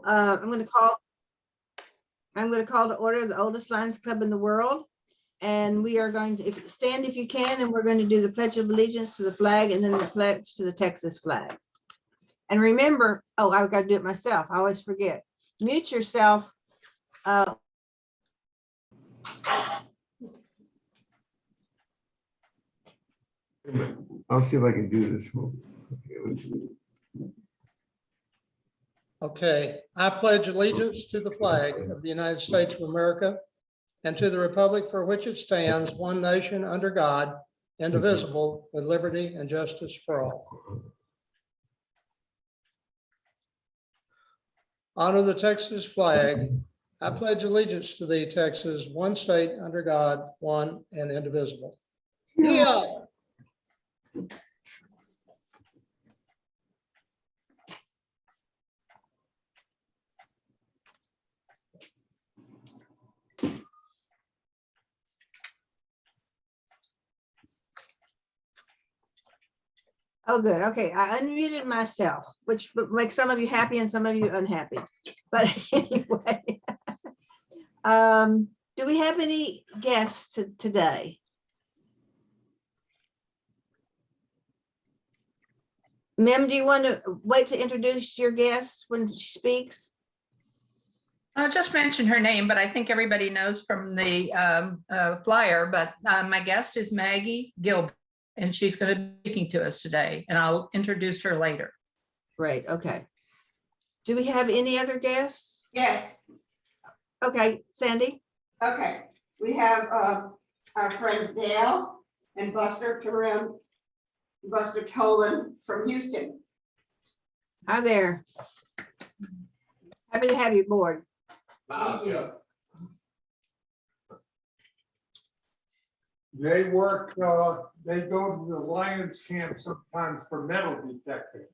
I'm going to call to order the oldest Lions Club in the world. And we are going to stand if you can, and we're going to do the Pledge of Allegiance to the flag and then the pledge to the Texas flag. And remember, oh, I've got to do it myself. I always forget. Mute yourself. I'll see if I can do this. Okay, I pledge allegiance to the flag of the United States of America and to the republic for which it stands, one nation under God, indivisible, with liberty and justice for all. Honor the Texas flag. I pledge allegiance to thee, Texas, one state under God, one and indivisible. Yeah. Oh, good. Okay, I unmuted myself, which makes some of you happy and some of you unhappy. But anyway, do we have any guests today? Mem, do you want to wait to introduce your guest when she speaks? I'll just mention her name, but I think everybody knows from the flyer, but my guest is Maggie Gilburg, and she's going to be speaking to us today, and I'll introduce her later. Great, okay. Do we have any other guests? Yes, Okay, Sandy? okay. We have our friends Dale and Buster Tolan from Houston. Hi there. Happy to have you aboard. They work, they go to the Lions camp sometimes for metal detecting.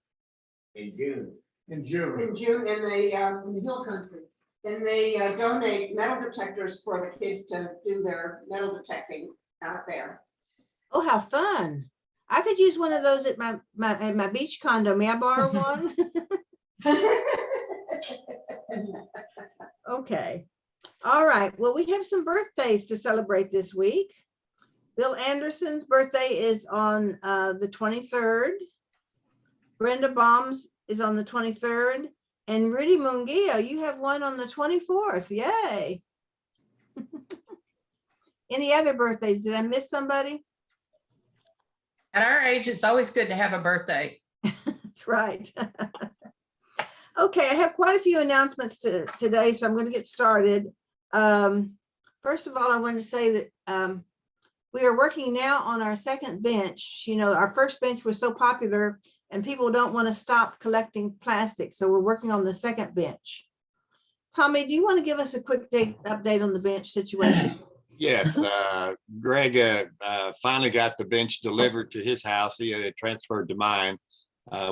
In June. In June in the hill country. And they donate metal detectors for the kids to do their metal detecting out there. Oh, how fun. I could use one of those at my beach condo. May I borrow one? Okay. All right. Well, we have some birthdays to celebrate this week. Bill Anderson's birthday is on the 23rd. Brenda Baum's is on the 23rd. And Rudy Munguia, you have one on the 24th. Yay. Any other birthdays? Did I miss somebody? At our age, it's always good to have a birthday. That's right. Okay, I have quite a few announcements today, so I'm going to get started. First of all, I want to say that we are working now on our second bench. You know, our first bench was so popular and people don't want to stop collecting plastic, so we're working on the second bench. Tommy, do you want to give us a quick update on the bench situation? Yes, Greg finally got the bench delivered to his house. He had it transferred to mine.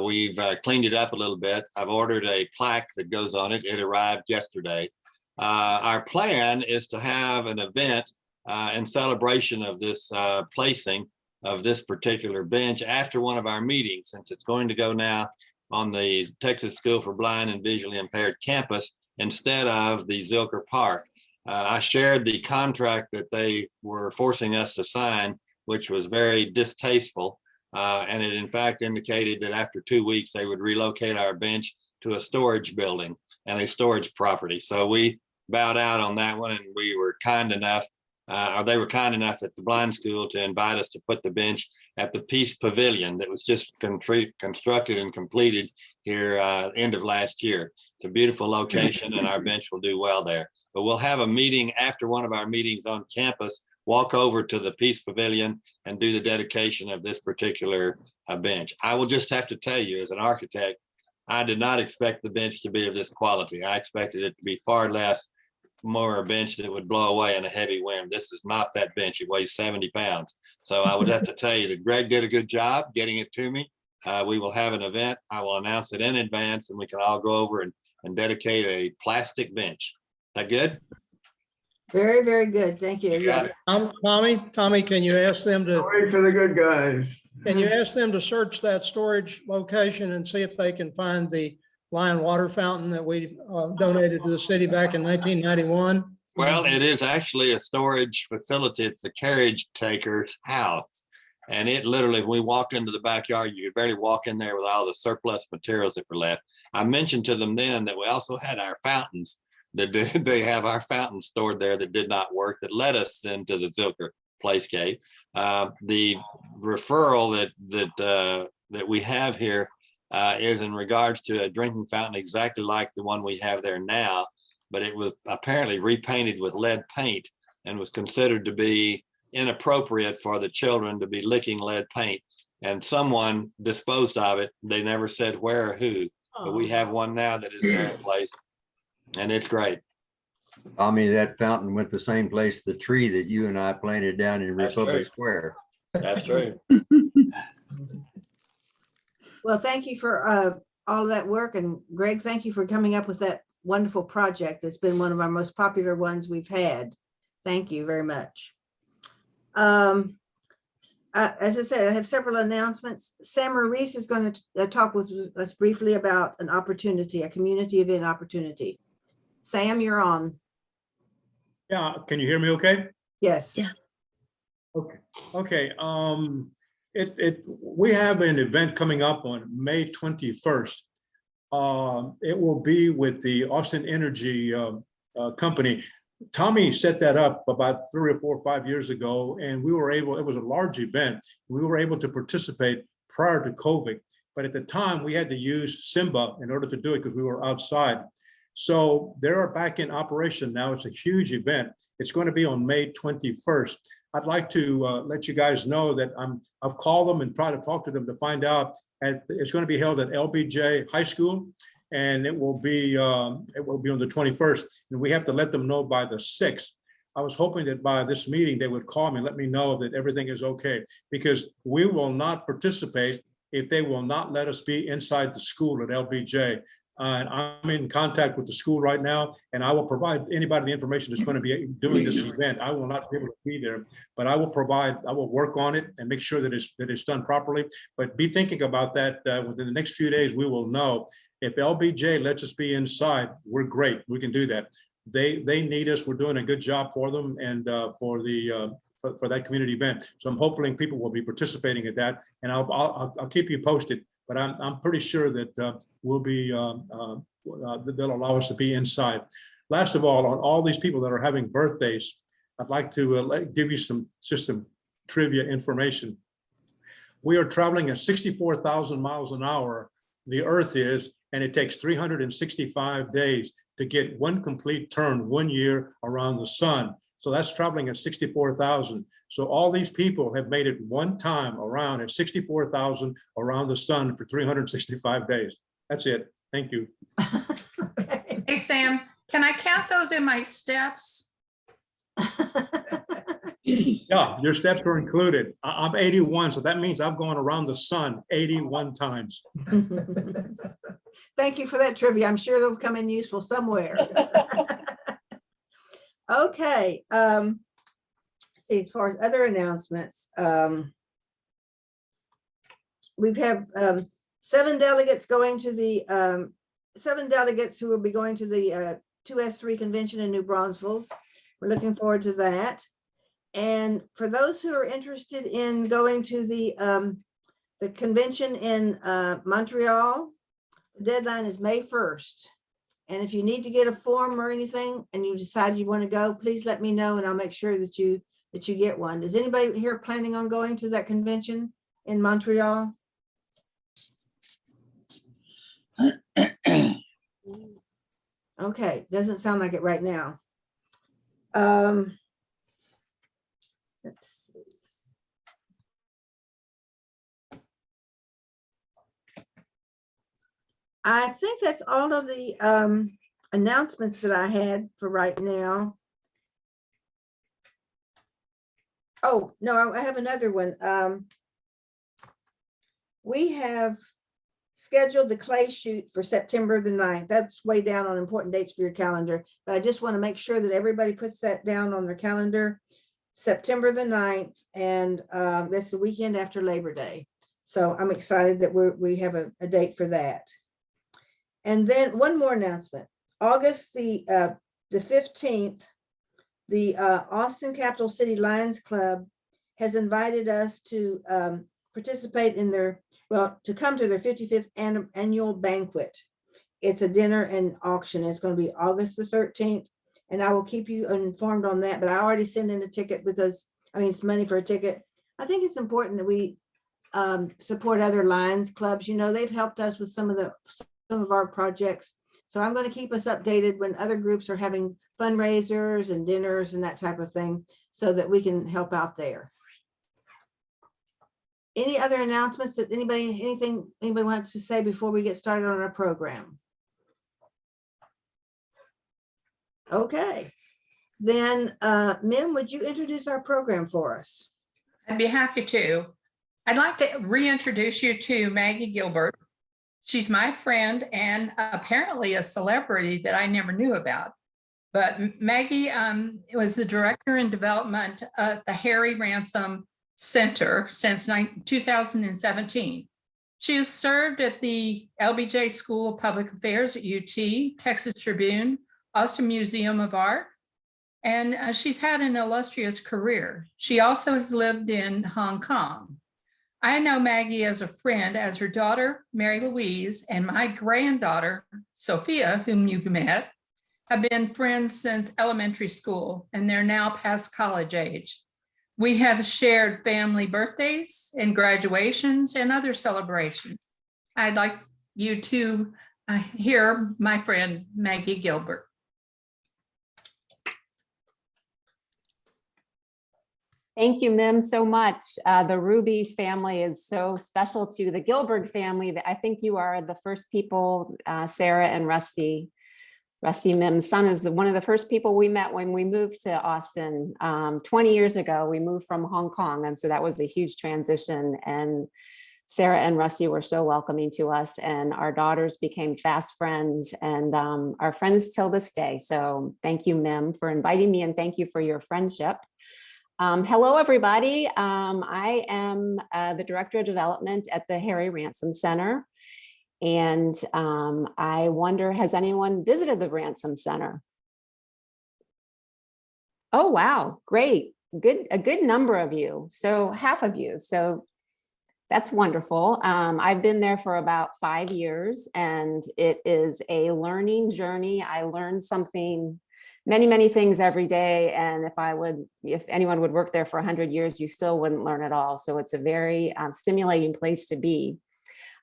We've cleaned it up a little bit. I've ordered a plaque that goes on it. It arrived yesterday. Our plan is to have an event in celebration of this placing of this particular bench after one of our meetings, since it's going to go now on the Texas School for Blind and Visually Impaired campus instead of the Zilker Park. I shared the contract that they were forcing us to sign, which was very distasteful. And it in fact indicated that after 2 weeks, they would relocate our bench to a storage building and a storage property. So we bowed out on that one, and we were kind enough, or they were kind enough at the blind school to invite us to put the bench at the Peace Pavilion that was just constructed and completed here end of last year. It's a beautiful location, and our bench will do well there. But we'll have a meeting after one of our meetings on campus, walk over to the Peace Pavilion and do the dedication of this particular bench. I will just have to tell you, as an architect, I did not expect the bench to be of this quality. I expected it to be far less, more a bench that would blow away in a heavy wind. This is not that bench. It weighs 70 pounds. So I would have to tell you that Greg did a good job getting it to me. We will have an event. I will announce it in advance, and we can all go over and dedicate a plastic bench. Is that good? Very, very good. Thank you. You got it. Tommy, can you ask them to, Wait for the good guys. can you ask them to search that storage location and see if they can find the Lion water fountain that we donated to the city back in 1991. Well, it is actually a storage facility. It's the carriage taker's house. And it literally, when we walked into the backyard, you could barely walk in there with all the surplus materials that were left. I mentioned to them then that we also had our fountains that they have our fountains stored there that did not work, that led us then to the Zilker Placegate. The referral that we have here is in regards to a drinking fountain exactly like the one we have there now, but it was apparently repainted with lead paint and was considered to be inappropriate for the children to be licking lead paint. And someone disposed of it. They never said where or who, but we have one now that is there in place, and it's great. I mean, that fountain went the same place, the tree that you and I planted down in That's Republic right. Square. That's true. Well, thank you for all of that work. And Greg, thank you for coming up with that wonderful project. It's been one of our most popular ones we've had. Thank you very much. As I said, I have several announcements. Sam Reese is going to talk with us briefly about an opportunity, a community event opportunity. Sam, you're on. Yeah, can you hear me okay? Yes. Yeah. Okay, we have an event coming up on May 21st. It will be with the Austin Energy company. Tommy set that up about 3 or 4 or 5 years ago, and we were able, it was a large event. We were able to participate prior to COVID, but at the time we had to use Simba in order to do it because we were outside. So they're back in operation now. It's a huge event. It's going to be on May 21st. I'd like to let you guys know that I've called them and tried to talk to them to find out. It's going to be held at LBJ High School, and it will be on the 21st. And we have to let them know by the 6th. I was hoping that by this meeting they would call me and let me know that everything is okay, because we will not participate if they will not let us be inside the school at LBJ. And I'm in contact with the school right now, and I will provide anybody the information that's going to be doing this event. I will not be able to be there, but I will work on it and make sure that it's done properly. But be thinking about that. Within the next few days, we will know. If LBJ lets us be inside, we're great. We can do that. They need us. We're doing a good job for them and for that community event. So I'm hoping people will be participating at that, and I'll keep you posted. But I'm pretty sure that they'll allow us to be inside. Last of all, on all these people that are having birthdays, I'd like to give you some trivia information. We are traveling at 64,000 miles an hour, the Earth is, and it takes 365 days to get one complete turn 1 year around the sun. So that's traveling at 64,000. So all these people have made it one time around at 64,000 around the sun for 365 days. That's it. Thank you. Okay. Hey, Sam, can I count those in my steps? Yeah, your steps are included. I'm 81, so that means I've gone around the sun 81 times. Thank you for that trivia. I'm sure they'll come in useful somewhere. Okay. See, as far as other announcements, we have 7 delegates going to the 7 delegates who will be going to the 2S3 convention in New Braunfels. We're looking forward to that. And for those who are interested in going to the convention in Montreal, the deadline is May 1st. And if you need to get a form or anything and you decide you want to go, please let me know and I'll make sure that you get one. Is anybody here planning on going to that convention in Montreal? Okay, doesn't sound like it right now. Let's see. I think that's all of the announcements that I had for right now. Oh, no, I have another one. We have scheduled the clay shoot for September the 9th. That's way down on important dates for your calendar, but I just want to make sure that everybody puts that down on their calendar. September the 9th, and that's the weekend after Labor Day. So I'm excited that we have a date for that. And then one more announcement. August the 15th, the Austin Capital City Lions Club has invited us to participate in to come to their 55th annual banquet. It's a dinner and auction. It's going to be August the 13th. And I will keep you informed on that, but I already sent in a ticket because, it's money for a ticket. I think it's important that we support other Lions clubs. They've helped us with some of our projects. So I'm going to keep us updated when other groups are having fundraisers and dinners and that type of thing so that we can help out there. Any other announcements that anybody wants to say before we get started on our program? Okay, then Mim, would you introduce our program for us? I'd be happy to. I'd like to reintroduce you to Maggie Gilburg. She's my friend and apparently a celebrity that I never knew about. But Maggie was the director in development at the Harry Ransom Center since 2017. She has served at the LBJ School of Public Affairs at UT, Texas Tribune, Austin Museum of Art, and she's had an illustrious career. She also has lived in Hong Kong. I know Maggie as a friend, as her daughter, Mary Louise, and my granddaughter, Sophia, whom you've met, have been friends since elementary school, and they're now past college age. We have shared family birthdays and graduations and other celebrations. I'd like you to hear my friend, Maggie Gilburg. Thank you, Mim, so much. The Ruby family is so special to the Gilburg family that I think you are the first people, Sarah and Rusty. Rusty, Mim's son, is one of the first people we met when we moved to Austin 20 years ago. We moved from Hong Kong, and so that was a huge transition. And Sarah and Rusty were so welcoming to us, and our daughters became fast friends and are friends till this day. So thank you, Mim, for inviting me, and thank you for your friendship. Hello, everybody. I am the Director of Development at the Harry Ransom Center. And I wonder, has anyone visited the Ransom Center? Oh, wow, great. A good number of you. So half of you. So that's wonderful. I've been there for about 5 years, and it is a learning journey. I learned something, many things every day. And if anyone would work there for 100 years, you still wouldn't learn it all. So it's a very stimulating place to be.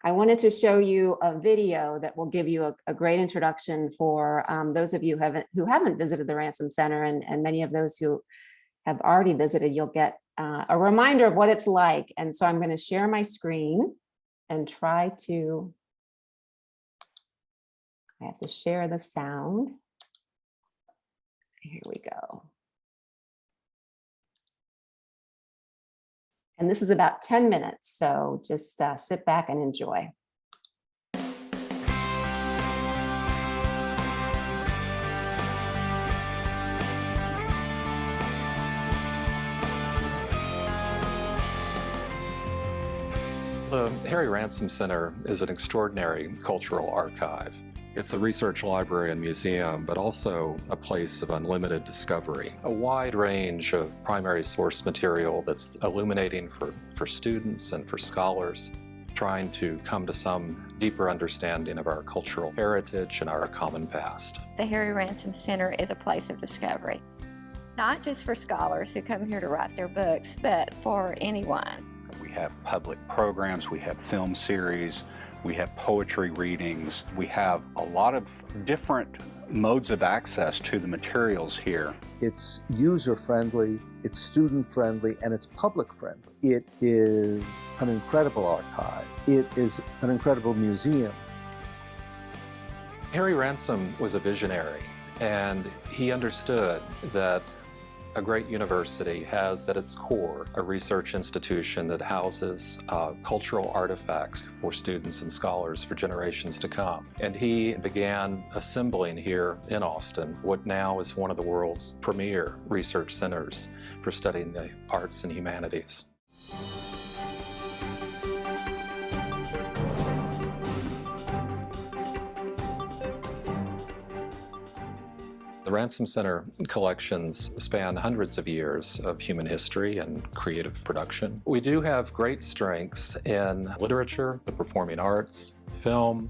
I wanted to show you a video that will give you a great introduction for those of you who haven't visited the Ransom Center, and many of those who have already visited. You'll get a reminder of what it's like. And so I'm going to share my screen and I have to share the sound. Here we go. And this is about 10 minutes, so just sit back and enjoy. The Harry Ransom Center is an extraordinary cultural archive. It's a research library and museum, but also a place of unlimited discovery. A wide range of primary source material that's illuminating for students and for scholars, trying to come to some deeper understanding of our cultural heritage and our common past. The Harry Ransom Center is a place of discovery, not just for scholars who come here to write their books, but for anyone. We have public programs, we have film series, we have poetry readings. We have a lot of different modes of access to the materials here. It's user-friendly, it's student-friendly, and it's public-friendly. It is an incredible archive. It is an incredible museum. Harry Ransom was a visionary, and he understood that a great university has at its core a research institution that houses cultural artifacts for students and scholars for generations to come. And he began assembling here in Austin what now is one of the world's premier research centers for studying the arts and humanities. The Ransom Center collections span hundreds of years of human history and creative production. We do have great strengths in literature, the performing arts, film,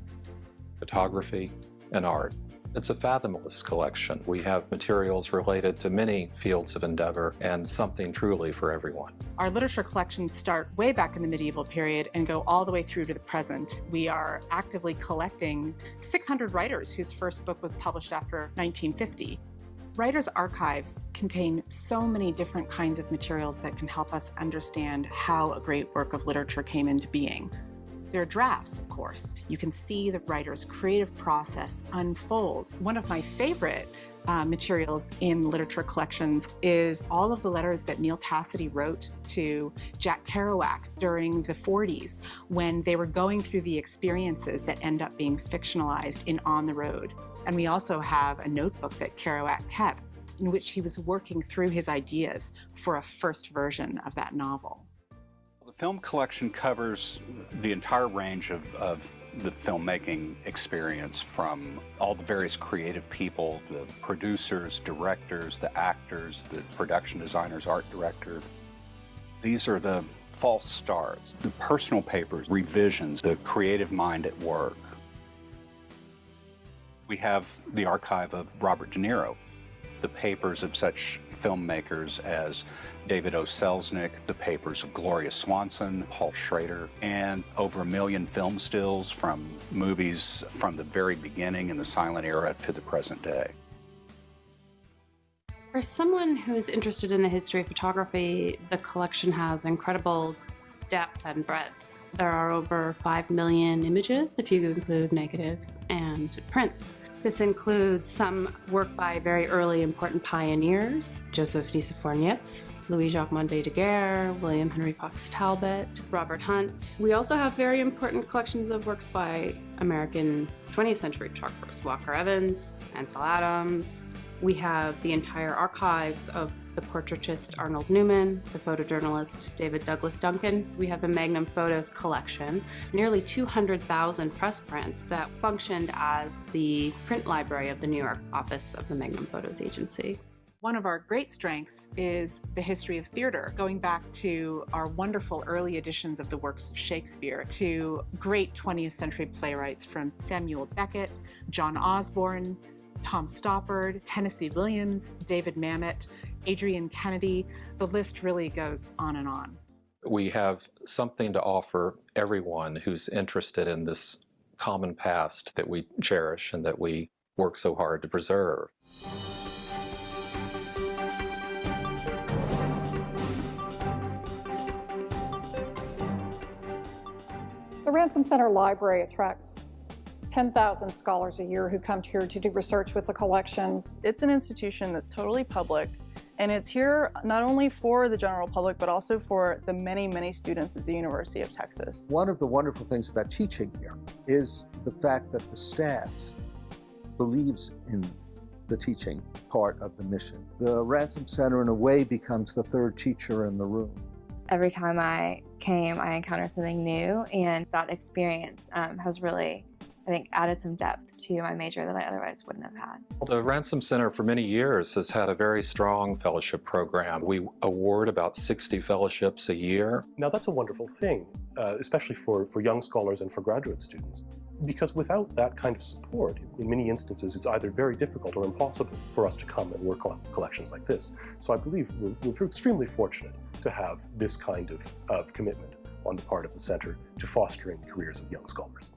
photography, and art. It's a fathomless collection. We have materials related to many fields of endeavor and something truly for everyone. Our literature collections start way back in the medieval period and go all the way through to the present. We are actively collecting 600 writers whose first book was published after 1950. Writers' archives contain so many different kinds of materials that can help us understand how a great work of literature came into being. There are drafts, of course. You can see the writer's creative process unfold. One of my favorite materials in literature collections is all of the letters that Neil Cassidy wrote to Jack Kerouac during the 40s when they were going through the experiences that end up being fictionalized in On the Road. And we also have a notebook that Kerouac kept in which he was working through his ideas for a first version of that novel. The film collection covers the entire range of the filmmaking experience, from all the various creative people, the producers, directors, the actors, the production designers, art director. These are the false starts, the personal papers, revisions, the creative mind at work. We have the archive of Robert De Niro, the papers of such filmmakers as David O. Selznick, the papers of Gloria Swanson, Paul Schrader, and over 1 million film stills from movies from the very beginning in the silent era to the present day. For someone who's interested in the history of photography, the collection has incredible depth and breadth. There are over 5 million images, if you include negatives and prints. This includes some work by very early important pioneers, Joseph Nicephore Niepce, Louis-Jacques Monde Daguerre, William Henry Fox Talbot, Robert Hunt. We also have very important collections of works by American 20th century photographers, Walker Evans, Ansel Adams. We have the entire archives of the portraitist Arnold Newman, the photojournalist David Douglas Duncan. We have the Magnum Photos collection, nearly 200,000 press prints that functioned as the print library of the New York office of the Magnum Photos Agency. One of our great strengths is the history of theater, going back to our wonderful early editions of the works of Shakespeare, to great 20th century playwrights from Samuel Beckett, John Osborne, Tom Stoppard, Tennessee Williams, David Mamet, Adrian Kennedy. The list really goes on and on. We have something to offer everyone who's interested in this common past that we cherish and that we work so hard to preserve. The Ransom Center Library attracts 10,000 scholars a year who come here to do research with the collections. It's an institution that's totally public, and it's here not only for the general public, but also for the many, many students at the University of Texas. One of the wonderful things about teaching here is the fact that the staff believes in the teaching part of the mission. The Ransom Center, in a way, becomes the third teacher in the room. Every time I came, I encountered something new, and that experience has really, I think, added some depth to my major that I otherwise wouldn't have had. The Ransom Center for many years has had a very strong fellowship program. We award about 60 fellowships a year. Now that's a wonderful thing, especially for young scholars and for graduate students, because without that kind of support, in many instances, it's either very difficult or impossible for us to come and work on collections like this. So I believe we're extremely fortunate to have this kind of commitment on the part of the center to fostering the careers of young scholars.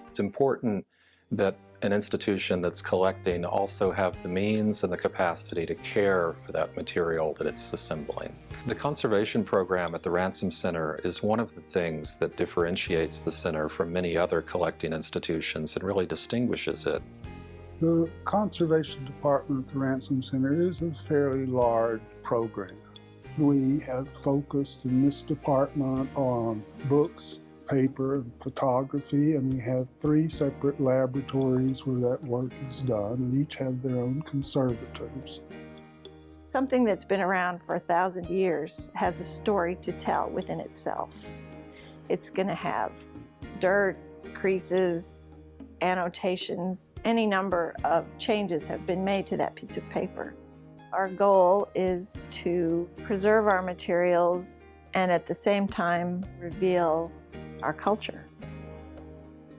It's important that an institution that's collecting also have the means and the capacity to care for that material that it's assembling. The conservation program at the Ransom Center is one of the things that differentiates the center from many other collecting institutions and really distinguishes it. The conservation department at the Ransom Center is a fairly large program. We have focused in this department on books, paper, and photography, and we have 3 separate laboratories where that work is done, and each have their own conservators. Something that's been around for 1,000 years has a story to tell within itself. It's going to have dirt, creases, annotations, any number of changes have been made to that piece of paper. Our goal is to preserve our materials and at the same time reveal our culture.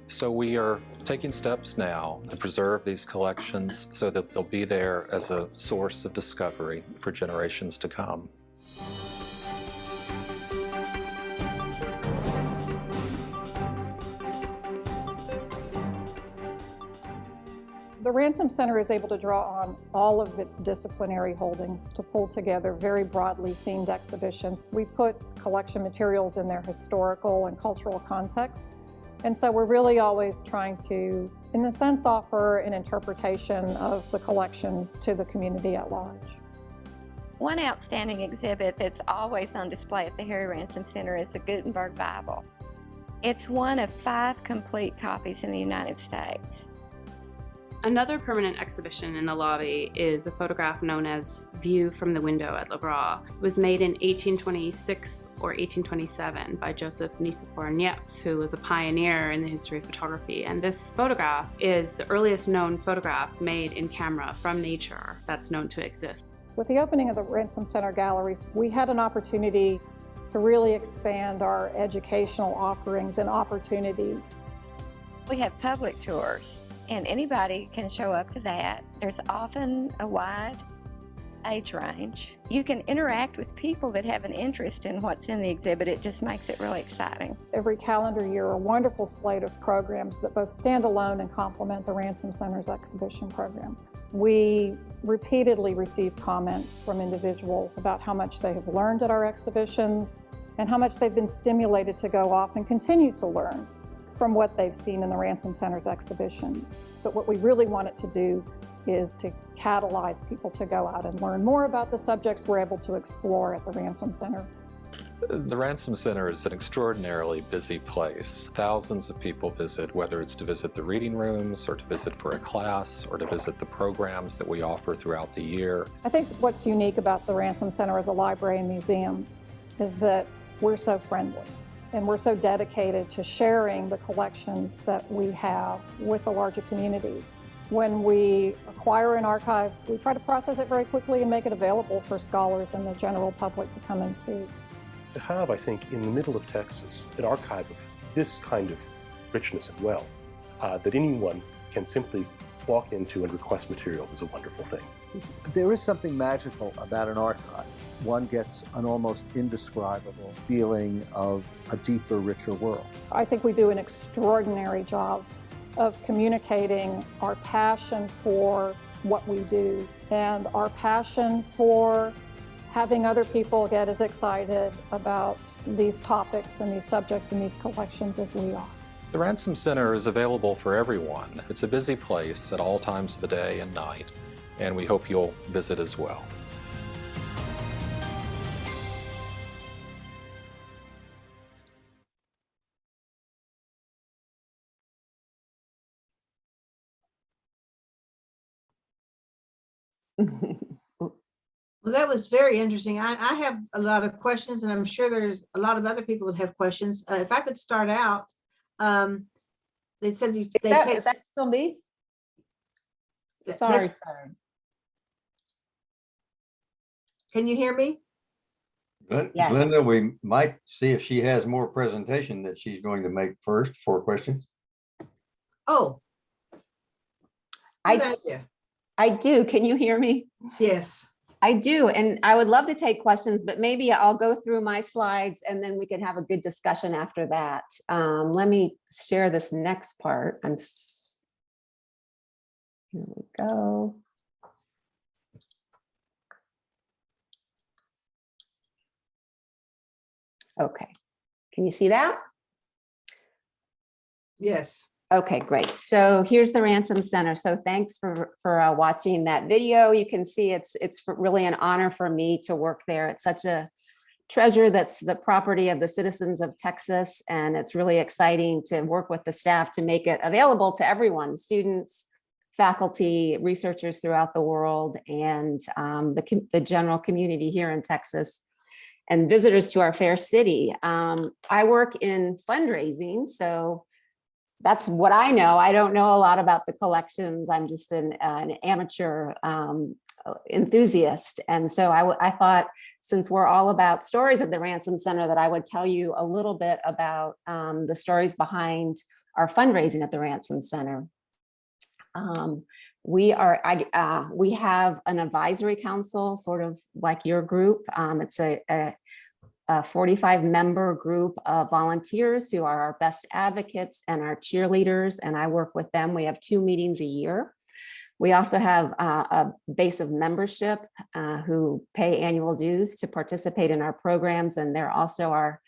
So we are taking steps now to preserve these collections so that they'll be there as a source of discovery for generations to come. The Ransom Center is able to draw on all of its disciplinary holdings to pull together very broadly themed exhibitions. We put collection materials in their historical and cultural context. And so we're really always trying to, in a sense, offer an interpretation of the collections to the community at large. One outstanding exhibit that's always on display at the Harry Ransom Center is the Gutenberg Bible. It's one of 5 complete copies in the United States. Another permanent exhibition in the lobby is a photograph known as View from the Window at Le Gras. It was made in 1826 or 1827 by Joseph Nicephore Niepce, who was a pioneer in the history of photography. And this photograph is the earliest known photograph made in camera from nature that's known to exist. With the opening of the Ransom Center galleries, we had an opportunity to really expand our educational offerings and opportunities. We have public tours, and anybody can show up to that. There's often a wide age range. You can interact with people that have an interest in what's in the exhibit. It just makes it really exciting. Every calendar year, a wonderful slate of programs that both stand alone and complement the Ransom Center's exhibition program. We repeatedly receive comments from individuals about how much they have learned at our exhibitions and how much they've been stimulated to go off and continue to learn from what they've seen in the Ransom Center's exhibitions. But what we really want it to do is to catalyze people to go out and learn more about the subjects we're able to explore at the Ransom Center. The Ransom Center is an extraordinarily busy place. Thousands of people visit, whether it's to visit the reading rooms or to visit for a class or to visit the programs that we offer throughout the year. I think what's unique about the Ransom Center as a library and museum is that we're so friendly. And we're so dedicated to sharing the collections that we have with the larger community. When we acquire an archive, we try to process it very quickly and make it available for scholars and the general public to come and see. To have, I think, in the middle of Texas, an archive of this kind of richness and wealth that anyone can simply walk into and request materials is a wonderful thing. There is something magical about an archive. One gets an almost indescribable feeling of a deeper, richer world. I think we do an extraordinary job of communicating our passion for what we do and our passion for having other people get as excited about these topics and these subjects and these collections as we are. The Ransom Center is available for everyone. It's a busy place at all times of the day and night, and we hope you'll visit as well. Well, that was very interesting. I have a lot of questions, and I'm sure there's a lot of other people that have questions. If I could start out, they said Is that still me? Sorry. Can you hear me? Yes. Glenda, we might see if she has more presentation that she's going to make first for questions. Oh. I do. Can you hear me? Yes. I do, and I would love to take questions, but maybe I'll go through my slides and then we can have a good discussion after that. Let me share this next part. Here we go. Okay, can you see that? Yes. Okay, great. So here's the Ransom Center. So thanks for watching that video. You can see it's really an honor for me to work there. It's such a treasure that's the property of the citizens of Texas, and it's really exciting to work with the staff to make it available to everyone, students, faculty, researchers throughout the world, and the general community here in Texas, and visitors to our fair city. I work in fundraising, so that's what I know. I don't know a lot about the collections. I'm just an amateur enthusiast. And so I thought, since we're all about stories at the Ransom Center, that I would tell you a little bit about the stories behind our fundraising at the Ransom Center. We have an advisory council, sort of like your group. It's a 45-member group of volunteers who are our best advocates and our cheerleaders, and I work with them. We have 2 meetings a year. We also have a base of membership who pay annual dues to participate in our programs, and they're also our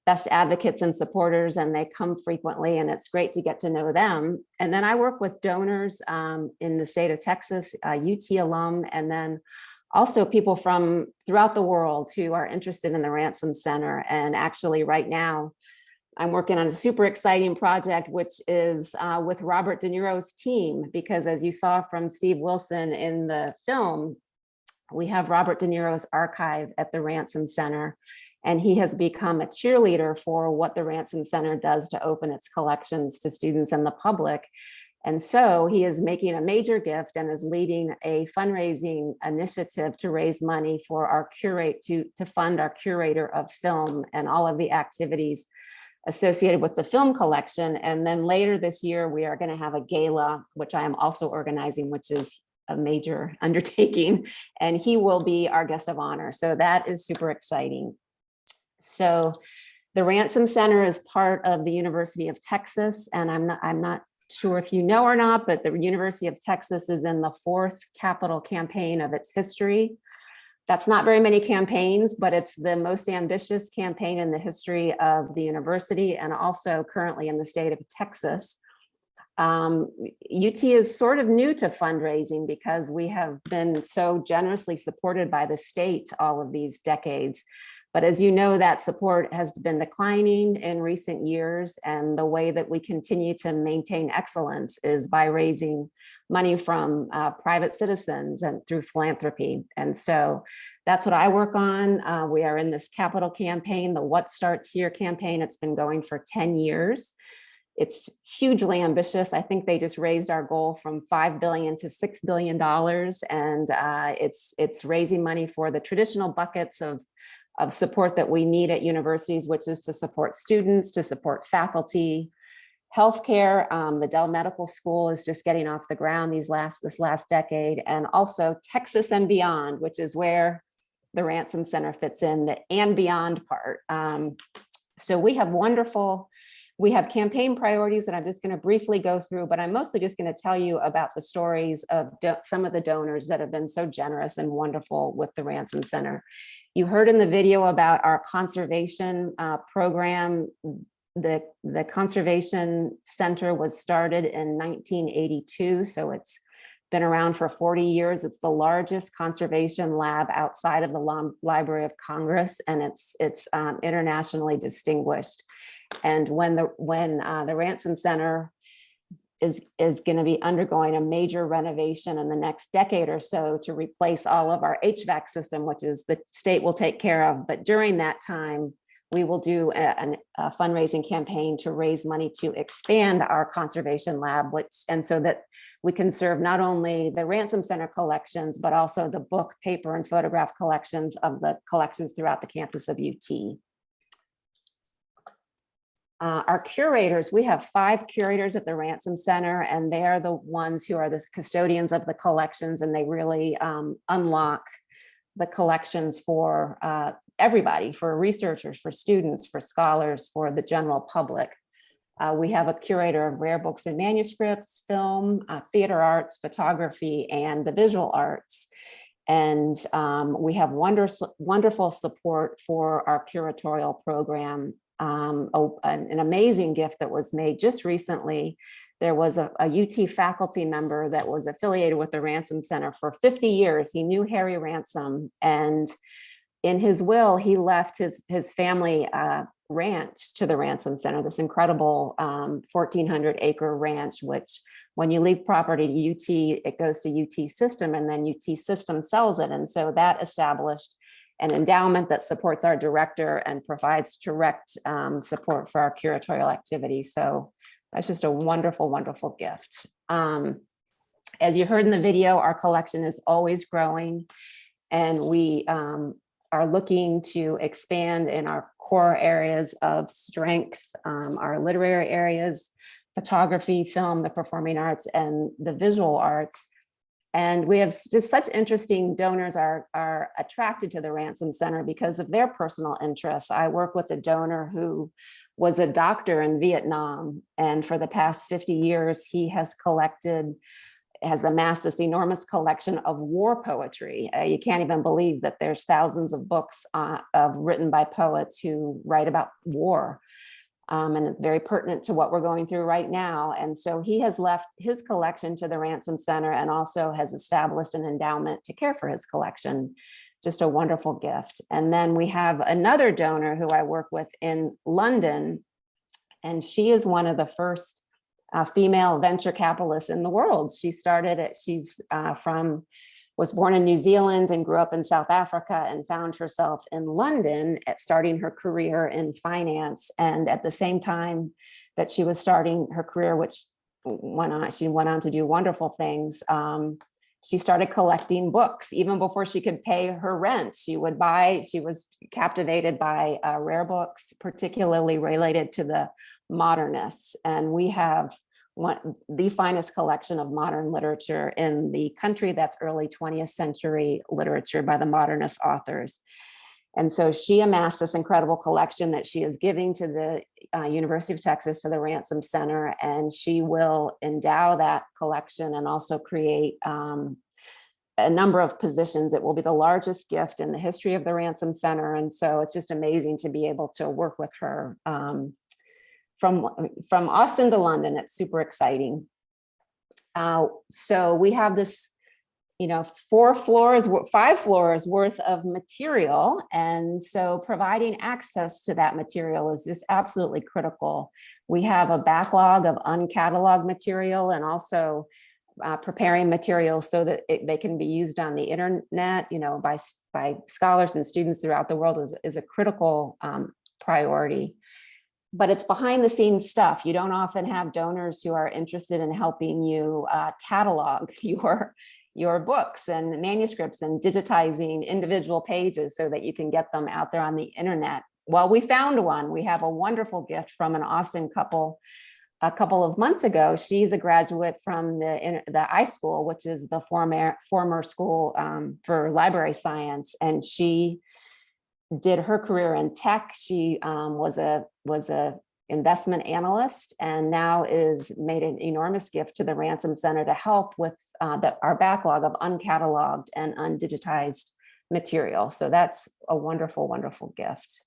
best advocates and supporters, and they come frequently, and it's great to get to know them. And then I work with donors in the state of Texas, UT alum, and then also people from throughout the world who are interested in the Ransom Center. And actually right now, I'm working on a super exciting project, which is with Robert De Niro's team, because as you saw from Steve Wilson in the film, we have Robert De Niro's archive at the Ransom Center, and he has become a cheerleader for what the Ransom Center does to open its collections to students and the public. And so he is making a major gift and is leading a fundraising initiative to raise money for our to fund our curator of film and all of the activities associated with the film collection. And then later this year, we are going to have a gala, which I am also organizing, which is a major undertaking, and he will be our guest of honor. So that is super exciting. So the Ransom Center is part of the University of Texas, and I'm not sure if you know or not, but the University of Texas is in the 4th capital campaign of its history. That's not very many campaigns, but it's the most ambitious campaign in the history of the university and also currently in the state of Texas. UT is sort of new to fundraising because we have been so generously supported by the state all of these decades. But as you know, that support has been declining in recent years, and the way that we continue to maintain excellence is by raising money from private citizens and through philanthropy. And so that's what I work on. We are in this capital campaign, the What Starts Here campaign. It's been going for 10 years. It's hugely ambitious. I think they just raised our goal from $5 billion to $6 billion, and it's raising money for the traditional buckets of support that we need at universities, which is to support students, to support faculty, healthcare. The Dell Medical School is just getting off the ground this last decade, and also Texas and beyond, which is where the Ransom Center fits in, the and beyond part. So we have campaign priorities that I'm just going to briefly go through, but I'm mostly just going to tell you about the stories of some of the donors that have been so generous and wonderful with the Ransom Center. You heard in the video about our conservation program. The Conservation Center was started in 1982, so it's been around for 40 years. It's the largest conservation lab outside of the Library of Congress, and it's internationally distinguished. And when the Ransom Center is going to be undergoing a major renovation in the next decade or so to replace all of our HVAC system, which is the state will take care of. But during that time, we will do a fundraising campaign to raise money to expand our conservation lab, and so that we can serve not only the Ransom Center collections, but also the book, paper, and photograph collections of the collections throughout the campus of UT. Our curators, we have 5 curators at the Ransom Center, and they are the ones who are the custodians of the collections, and they really unlock the collections for everybody, for researchers, for students, for scholars, for the general public. We have a curator of rare books and manuscripts, film, theater arts, photography, and the visual arts. And we have wonderful support for our curatorial program. An amazing gift that was made just recently. There was a UT faculty member that was affiliated with the Ransom Center for 50 years. He knew Harry Ransom, and in his will, he left his family ranch to the Ransom Center, this incredible 1,400 acre ranch, which when you leave property to UT, it goes to UT System, and then UT System sells it. And so that established an endowment that supports our director and provides direct support for our curatorial activity. So that's just a wonderful, wonderful gift. As you heard in the video, our collection is always growing, and we are looking to expand in our core areas of strength, our literary areas, photography, film, the performing arts, and the visual arts. And we have just such interesting donors are attracted to the Ransom Center because of their personal interests. I work with a donor who was a doctor in Vietnam, and for the past 50 years, he has amassed this enormous collection of war poetry. You can't even believe that there's thousands of books written by poets who write about war. And it's very pertinent to what we're going through right now. And so he has left his collection to the Ransom Center and also has established an endowment to care for his collection. Just a wonderful gift. And then we have another donor who I work with in London, and she is one of the first female venture capitalists in the world. She started it, was born in New Zealand and grew up in South Africa, and found herself in London at starting her career in finance. And at the same time that she was starting her career, which she went on to do wonderful things, she started collecting books. Even before she could pay her rent, she was captivated by rare books, particularly related to the modernists. And we have the finest collection of modern literature in the country. That's early 20th century literature by the modernist authors. And so she amassed this incredible collection that she is giving to the University of Texas, to the Ransom Center, and she will endow that collection and also create a number of positions. It will be the largest gift in the history of the Ransom Center. And so it's just amazing to be able to work with her. From Austin to London, it's super exciting. So we have this, 5 floors worth of material. And so providing access to that material is just absolutely critical. We have a backlog of uncatalogued material, and also preparing materials so that they can be used on the internet, by scholars and students throughout the world is a critical priority. But it's behind the scenes stuff. You don't often have donors who are interested in helping you catalog your books and manuscripts and digitizing individual pages so that you can get them out there on the internet. Well, we found one. We have a wonderful gift from an Austin couple a couple of months ago. She's a graduate from the iSchool, which is the former school for library science, and she did her career in tech. She was a investment analyst, and now is made an enormous gift to the Ransom Center to help with our backlog of uncatalogued and undigitized material. So that's a wonderful, wonderful gift.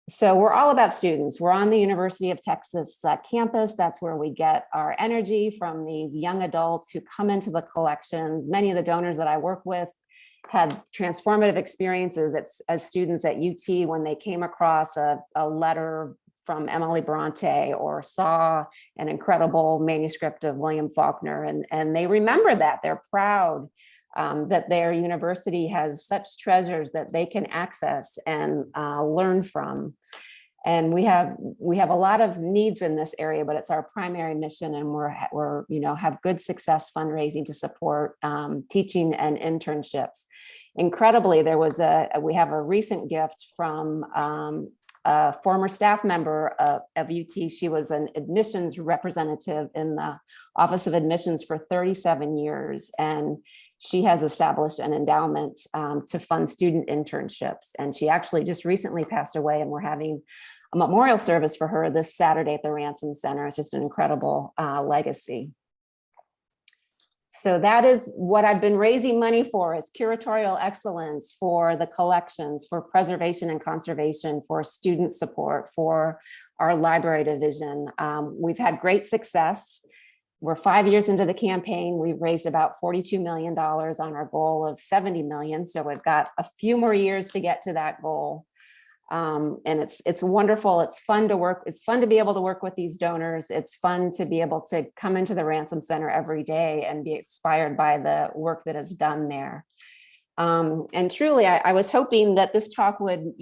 So we're all about students. We're on the University of Texas campus. That's where we get our energy from, these young adults who come into the collections. Many of the donors that I work with had transformative experiences as students at UT when they came across a letter from Emily Bronte or saw an incredible manuscript of William Faulkner, and they remember that. They're proud that their university has such treasures that they can access and learn from. And we have a lot of needs in this area, but it's our primary mission, and we're have good success fundraising to support teaching and internships. Incredibly, we have a recent gift from a former staff member of UT. She was an admissions representative in the Office of Admissions for 37 years, and she has established an endowment to fund student internships. And she actually just recently passed away, and we're having a memorial service for her this Saturday at the Ransom Center. It's just an incredible legacy. So that is what I've been raising money for, is curatorial excellence for the collections, for preservation and conservation, for student support, for our library division. We've had great success. We're 5 years into the campaign. We've raised about $42 million on our goal of 70 million. So we've got a few more years to get to that goal. And it's wonderful. It's fun to work. It's fun to be able to work with these donors. It's fun to be able to come into the Ransom Center every day and be inspired by the work that is done there. And truly, I was hoping that this talk would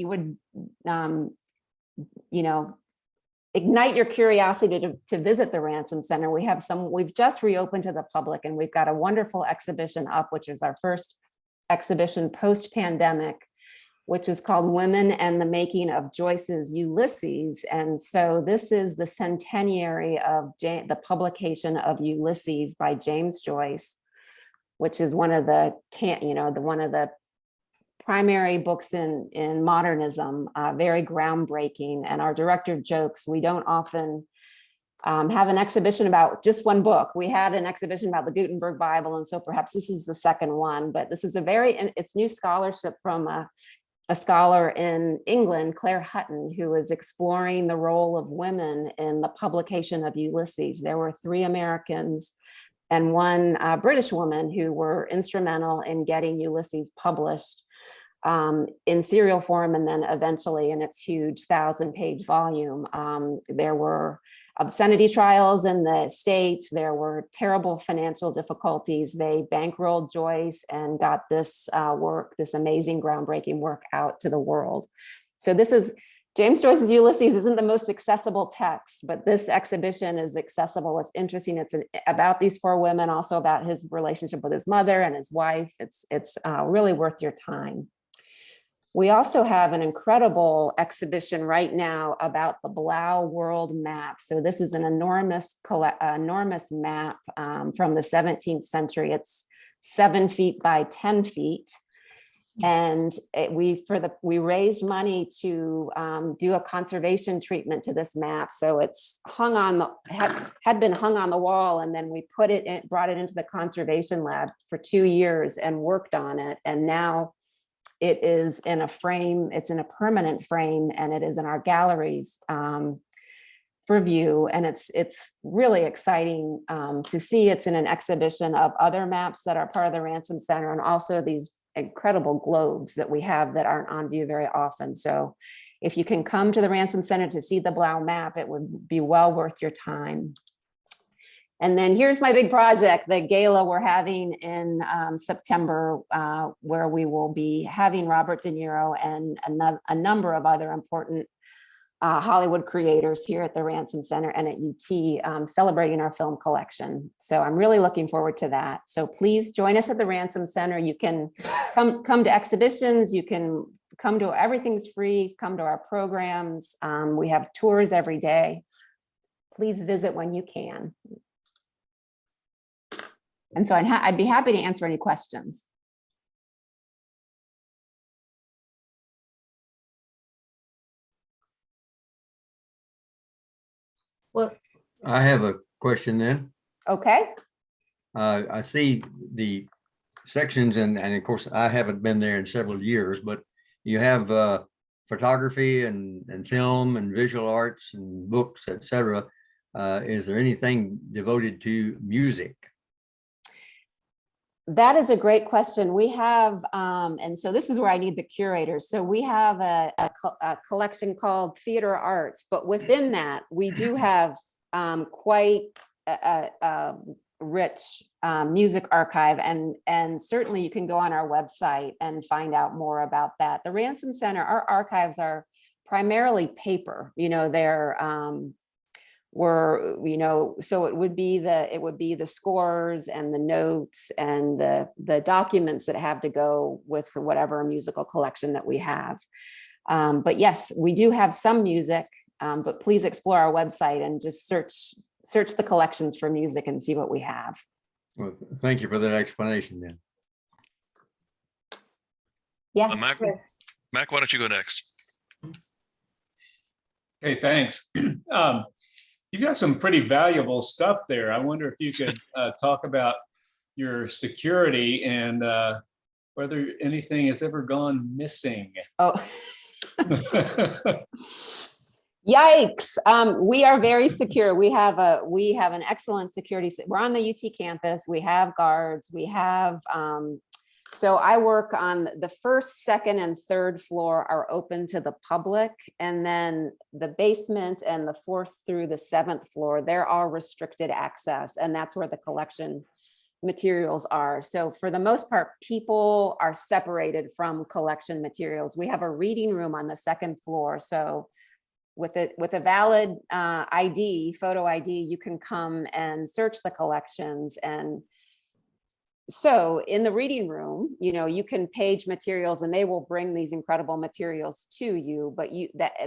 ignite your curiosity to visit the Ransom Center. We've just reopened to the public, and we've got a wonderful exhibition up, which is our first exhibition post-pandemic, which is called Women and the Making of Joyce's Ulysses. And so this is the centenary of the publication of Ulysses by James Joyce, which is one of the primary books in modernism, very groundbreaking. And our director jokes, we don't often have an exhibition about just one book. We had an exhibition about the Gutenberg Bible, and so perhaps this is the second one, but this is it's new scholarship from a scholar in England, Claire Hutton, who is exploring the role of women in the publication of Ulysses. There were 3 Americans and 1 British woman who were instrumental in getting Ulysses published in serial form, and then eventually in its huge 1,000-page volume. There were obscenity trials in the States. There were terrible financial difficulties. They bankrolled Joyce and got this this amazing, groundbreaking work out to the world. So this is James Joyce's Ulysses. Isn't the most accessible text, but this exhibition is accessible. It's interesting. It's about these 4 women, also about his relationship with his mother and his wife. It's really worth your time. We also have an incredible exhibition right now about the Blau world map. So this is an enormous map from the 17th century. It's 7 feet by 10 feet. And we raised money to do a conservation treatment to this map. So it's hung on had been hung on the wall, and then we brought it into the conservation lab for 2 years and worked on it. And now it is in a frame, it's in a permanent frame, and it is in our galleries for view. And it's really exciting to see. It's in an exhibition of other maps that are part of the Ransom Center, and also these incredible globes that we have that aren't on view very often. So if you can come to the Ransom Center to see the Blau map, it would be well worth your time. And then here's my big project, the gala we're having in September, where we will be having Robert De Niro and a number of other important Hollywood creators here at the Ransom Center and at UT, celebrating our film collection. So I'm really looking forward to that. So please join us at the Ransom Center. You can come to exhibitions, you can come to, everything's free, come to our programs. We have tours every day. Please visit when you can. And so I'd be happy to answer any questions. Well, I have a question then. Okay. I see the sections, and of course, I haven't been there in several years, but you have photography and film and visual arts and books, etc. Is there anything devoted to music? That is a great question. We have, and so this is where I need the curators. So we have a collection called Theater Arts, but within that, we do have quite a rich music archive, and certainly you can go on our website and find out more about that. The Ransom Center, our archives are primarily paper. They're so it would be the scores and the notes and the documents that have to go with whatever musical collection that we have. But yes, we do have some music, but please explore our website and just search the collections for music and see what we have. Well, thank you for that explanation then. Yes. Mac, why don't you go next? Hey, thanks. You've got some pretty valuable stuff there. I wonder if you could talk about your security and whether anything has ever gone missing. Oh, yikes. We are very secure. We have an excellent security. We're on the UT campus. We have guards. We have So I work on the first, second, and third floor are open to the public. And then the basement and the fourth through the seventh floor, they're all restricted access. And that's where the collection materials are. So for the most part, people are separated from collection materials. We have a reading room on the second floor. So with a valid ID, photo ID, you can come and search the collections. And so in the reading room, you can page materials and they will bring these incredible materials to you, but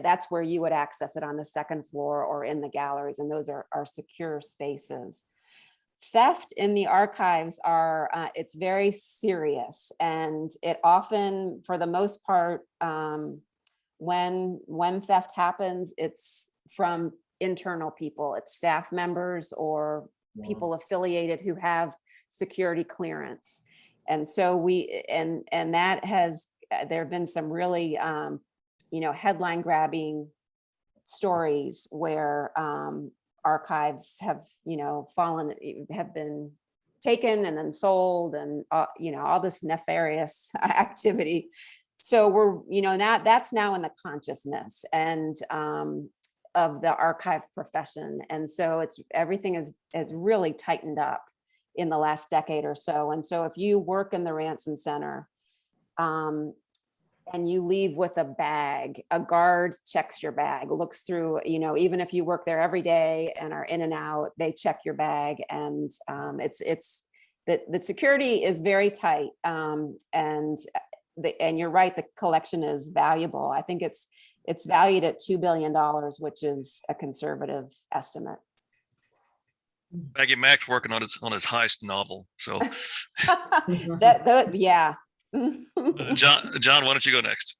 that's where you would access it on the second floor or in the galleries. And those are secure spaces. Theft in the archives it's very serious, and it often, for the most part, when theft happens, it's from internal people. It's staff members or people affiliated who have security clearance. And so that has, there have been some really, headline grabbing stories where archives have, have been taken and then sold, and, all this nefarious activity. So we're, that's now in the consciousness and of the archive profession. And so everything has really tightened up in the last decade or so. And so if you work in the Ransom Center and you leave with a bag, a guard checks your bag, looks through, even if you work there every day and are in and out, they check your bag. And the security is very tight. And you're right, the collection is valuable. I think it's valued at $2 billion, which is a conservative estimate. Maggie, Mac's working on his heist novel. So yeah. John, why don't you go next?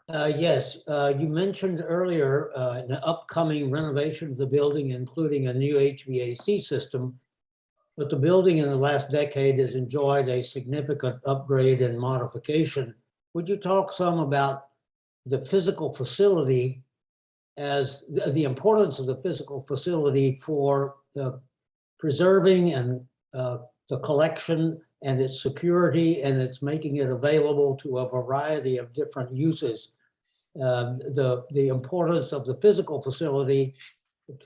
Yes, you mentioned earlier an upcoming renovation of the building, including a new HVAC system. But the building in the last decade has enjoyed a significant upgrade and modification. Would you talk some about the physical facility, as the importance of the physical facility for preserving and the collection and its security, and it's making it available to a variety of different uses? The importance of the physical facility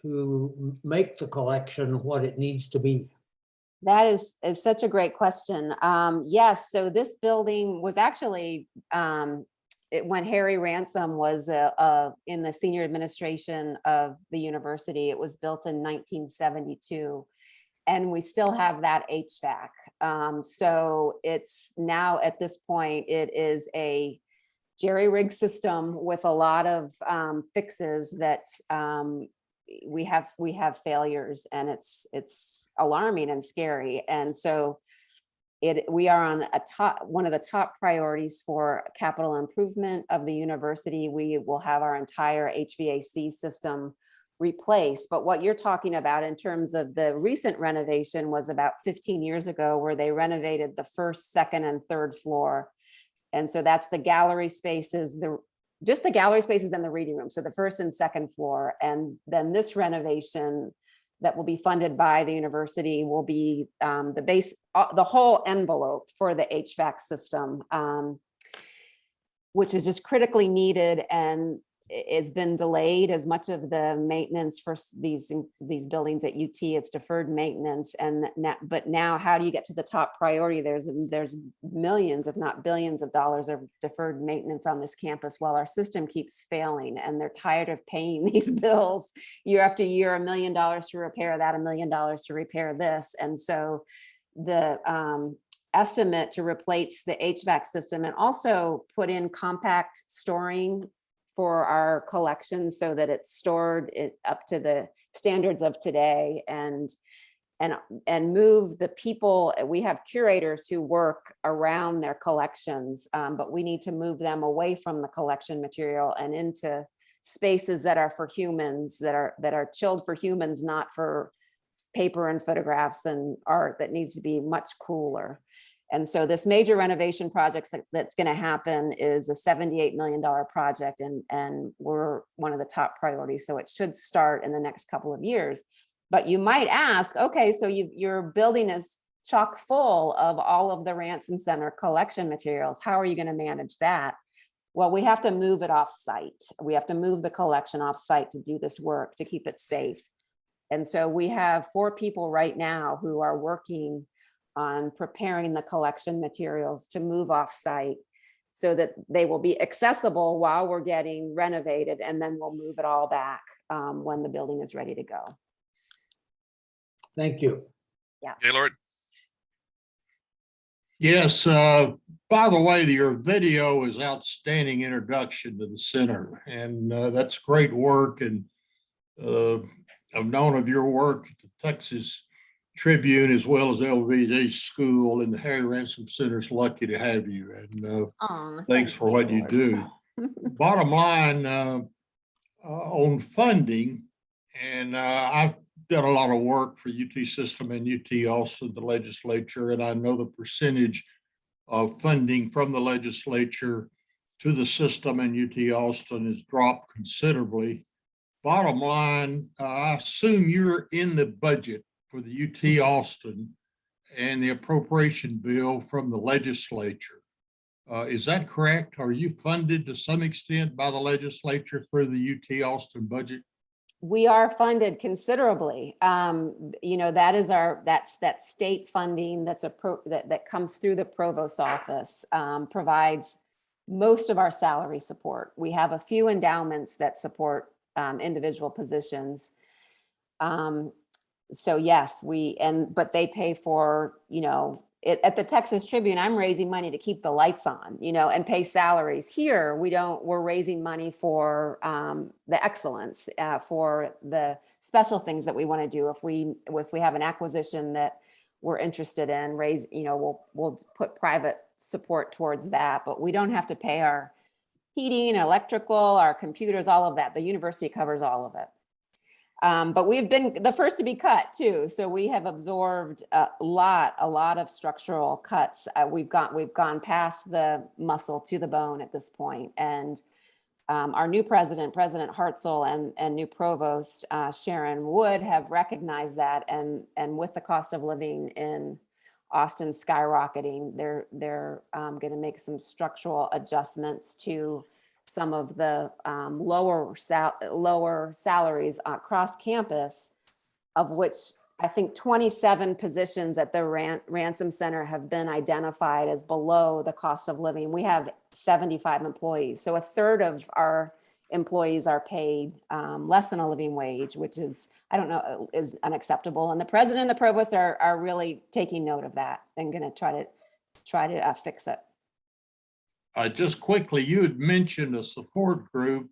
to make the collection what it needs to be. That is such a great question. Yes, so this building was actually, when Harry Ransom was in the senior administration of the university, it was built in 1972. And we still have that HVAC. So it's now, at this point, it is a jerry-rig system with a lot of fixes that we have failures, and it's alarming and scary. And so we are on one of the top priorities for capital improvement of the university. We will have our entire HVAC system replaced. But what you're talking about in terms of the recent renovation was about 15 years ago, where they renovated the first, second, and third floor. And so that's the gallery spaces, just the gallery spaces and the reading room. So the first and second floor. And then this renovation that will be funded by the university will be the whole envelope for the HVAC system, which is just critically needed, and it's been delayed. As much of the maintenance for these buildings at UT, it's deferred maintenance. But now, how do you get to the top priority? There's millions, if not billions of dollars of deferred maintenance on this campus while our system keeps failing, and they're tired of paying these bills year after year, $1 million to repair that, $1 million to repair this. And so the estimate to replace the HVAC system and also put in compact storing for our collection so that it's stored up to the standards of today, and move the people. We have curators who work around their collections, but we need to move them away from the collection material and into spaces that are for humans, that are chilled for humans, not for paper and photographs and art that needs to be much cooler. And so this major renovation project that's going to happen is a $78 million project, and we're one of the top priorities. So it should start in the next couple of years. But you might ask, okay, so your building is chock full of all of the Ransom Center collection materials. How are you going to manage that? Well, we have to move it off site. We have to move the collection off site to do this work, to keep it safe. And so we have 4 people right now who are working on preparing the collection materials to move off site so that they will be accessible while we're getting renovated, and then we'll move it all back when the building is ready to go. Thank you. Yeah. Gaylord? Yes, by the way, your video is outstanding introduction to the center, and that's great work. And I've known of your work at the Texas Tribune as well as LVD School, and the Harry Ransom Center is lucky to have you. And thanks for what you do. Bottom line, on funding, and I've done a lot of work for UT System and UT Austin, the legislature, and I know the percentage of funding from the legislature to the system and UT Austin has dropped considerably. Bottom line, I assume you're in the budget for the UT Austin and the appropriation bill from the legislature. Is that correct? Are you funded to some extent by the legislature for the UT Austin budget? We are funded considerably. You know, that is that state funding that comes through the provost's office, provides most of our salary support. We have a few endowments that support individual positions. So yes, but they pay for, you know, at the Texas Tribune, I'm raising money to keep the lights on, you know, and pay salaries. Here, we're raising money for the excellence, for the special things that we want to do. If we have an acquisition that we're interested in, we'll put private support towards that, but we don't have to pay our heating, electrical, our computers, all of that. The university covers all of it. But we've been the first to be cut too. So we have absorbed a lot of structural cuts. We've gone past the muscle to the bone at this point. And our new President Hartzell, and new provost, Sharon Wood, have recognized that. And with the cost of living in Austin skyrocketing, they're going to make some structural adjustments to some of the lower salaries across campus, of which I think 27 positions at the Ransom Center have been identified as below the cost of living. We have 75 employees, so a third of our employees are paid less than a living wage, which is, I don't know, is unacceptable. And the president and the provost are really taking note of that and going to try to fix it. Just quickly, you had mentioned a support group.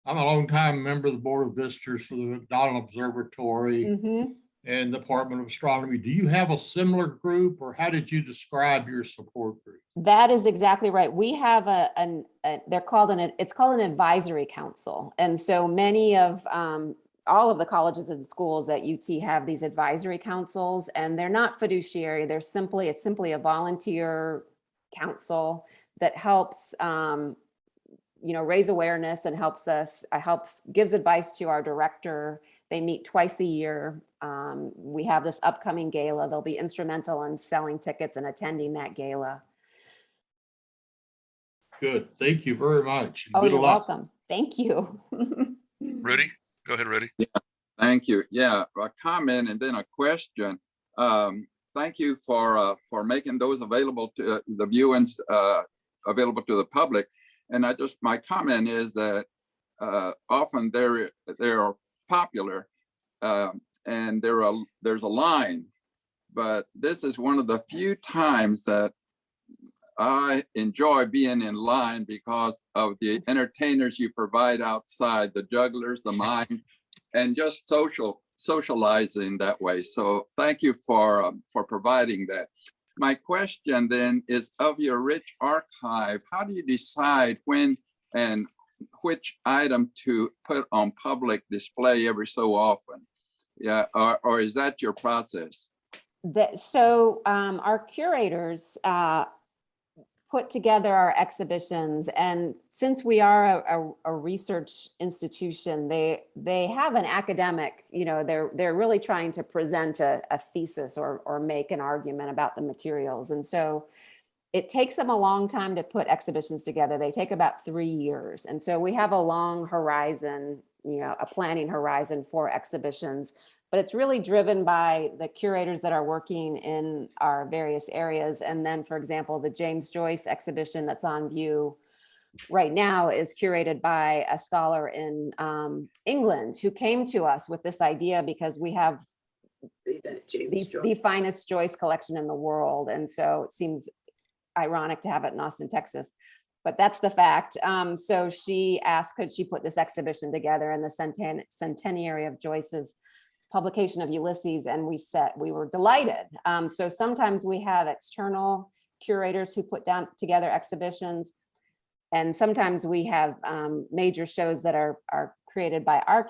I'm a longtime member of the Board of Visitors for the McDonald Observatory and Department of Astronomy. Do you have a similar group, or how did you describe your support group? That is exactly right. We have it's called an advisory council. And so many of all of the colleges and schools at UT have these advisory councils, and they're not fiduciary. It's simply a volunteer council that helps, raise awareness and gives advice to our director. They meet twice a year. We have this upcoming gala. They'll be instrumental in selling tickets and attending that gala. Good. Thank you very much. Oh, you're welcome. Thank you. Rudy, go ahead, Rudy. Yeah, thank you. Yeah, a comment and then a question. Thank you for making those available to the viewings, available to the public. And my comment is that often they're popular and there's a line, but this is one of the few times that I enjoy being in line because of the entertainers you provide outside, the jugglers, the mime, and just socializing that way. So thank you for providing that. My question then is, of your rich archive, how do you decide when and which item to put on public display every so often? Yeah, or is that your process? So our curators put together our exhibitions, and since we are a research institution, they have an academic, they're really trying to present a thesis or make an argument about the materials. And so it takes them a long time to put exhibitions together. They take about 3 years. And so we have a long horizon, a planning horizon for exhibitions, but it's really driven by the curators that are working in our various areas. And then, for example, the James Joyce exhibition that's on view right now is curated by a scholar in England who came to us with this idea because we have the finest Joyce collection in the world. And so it seems ironic to have it in Austin, Texas, but that's the fact. So she asked, could she put this exhibition together in the centenary of Joyce's publication of Ulysses, and we were delighted. So sometimes we have external curators who put together exhibitions, and sometimes we have major shows that are created by our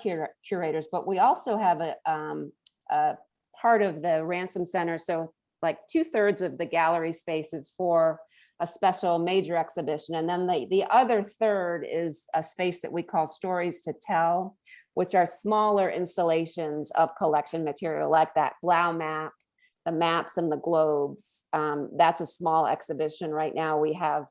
curators, but we also have a part of the Ransom Center, so like 2/3 of the gallery space is for a special major exhibition. And then the other third is a space that we call Stories to Tell, which are smaller installations of collection material like that Blau map, the maps and the globes. That's a small exhibition. Right now we have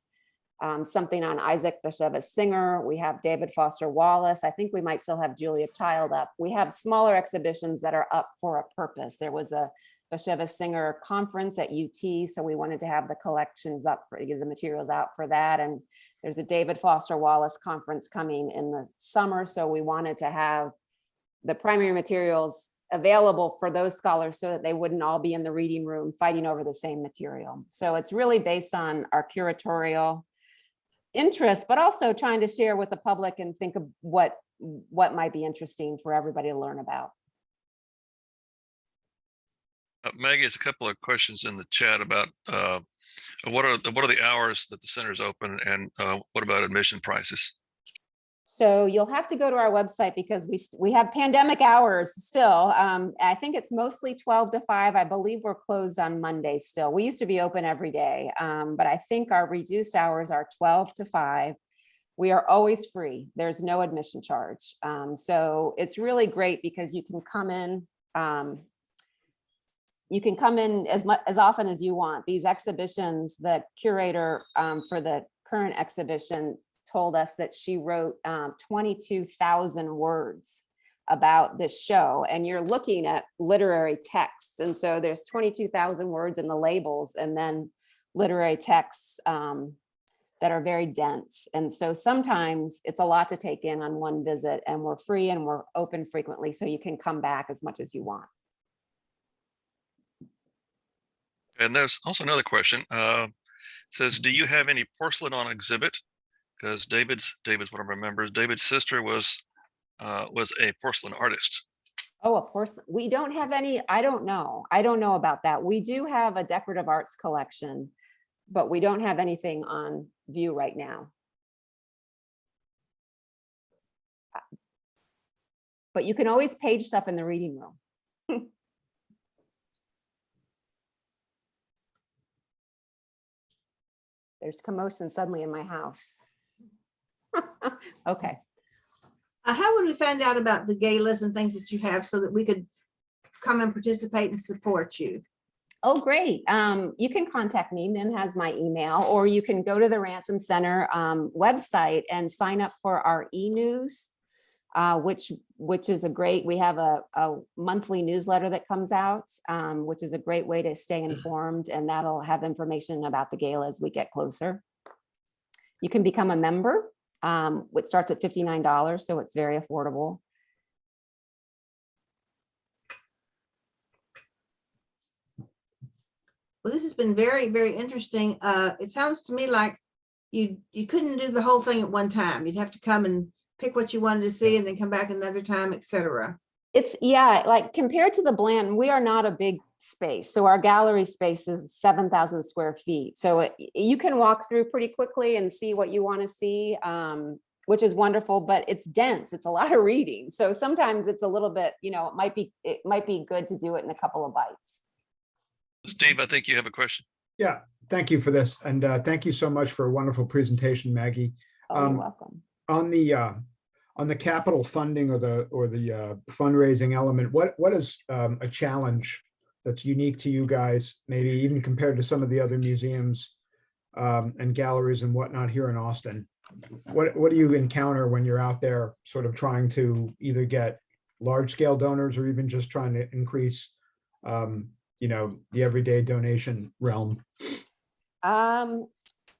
something on Isaac Bashevis Singer. We have David Foster Wallace. I think we might still have Julia Child up. We have smaller exhibitions that are up for a purpose. There was a Bashevis Singer conference at UT, so we wanted to have the collections up for the materials out for that. And there's a David Foster Wallace conference coming in the summer, so we wanted to have the primary materials available for those scholars so that they wouldn't all be in the reading room fighting over the same material. So it's really based on our curatorial interest, but also trying to share with the public and think of what might be interesting for everybody to learn about. Maggie, there's a couple of questions in the chat about what are the hours that the center is open, and what about admission prices? So you'll have to go to our website because we have pandemic hours still. I think it's mostly 12 to 5. I believe we're closed on Monday still. We used to be open every day, but I think our reduced hours are 12 to 5. We are always free. There's no admission charge. So it's really great because you can come in. You can come in as often as you want. These exhibitions, the curator for the current exhibition told us that she wrote 22,000 words about this show, and you're looking at literary texts. And so there's 22,000 words in the labels, and then literary texts that are very dense. And so sometimes it's a lot to take in on one visit, and we're free and we're open frequently, so you can come back as much as you want. And there's also another question. Says, do you have any porcelain on exhibit? Because David's what I remember. David's sister was a porcelain artist. Oh, a porcelain. We don't have any. I don't know about that. We do have a decorative arts collection, but we don't have anything on view right now. But you can always page stuff in the reading room. There's commotion suddenly in my house. Okay. How would we find out about the galas and things that you have so that we could come and participate and support you? Oh, great. You can contact me. Mim has my email, or you can go to the Ransom Center website and sign up for our e-news, which is a great, we have a monthly newsletter that comes out, which is a great way to stay informed, and that'll have information about the gala as we get closer. You can become a member, which starts at $59, so it's very affordable. Well, this has been very, very interesting. It sounds to me like you couldn't do the whole thing at one time. You'd have to come and pick what you wanted to see and then come back another time, etc. It's, yeah, like compared to the Blanton, we are not a big space. So our gallery space is 7,000 square feet. So you can walk through pretty quickly and see what you want to see, which is wonderful, but it's dense. It's a lot of reading. So sometimes it's a little bit, it might be good to do it in a couple of bites. Steve, I think you have a question. Yeah, thank you for this. And thank you so much for a wonderful presentation, Maggie. Oh, you're welcome. On the capital funding or the fundraising element, what is a challenge that's unique to you guys, maybe even compared to some of the other museums and galleries and whatnot here in Austin? What do you encounter when you're out there sort of trying to either get large scale donors or even just trying to increase the everyday donation realm?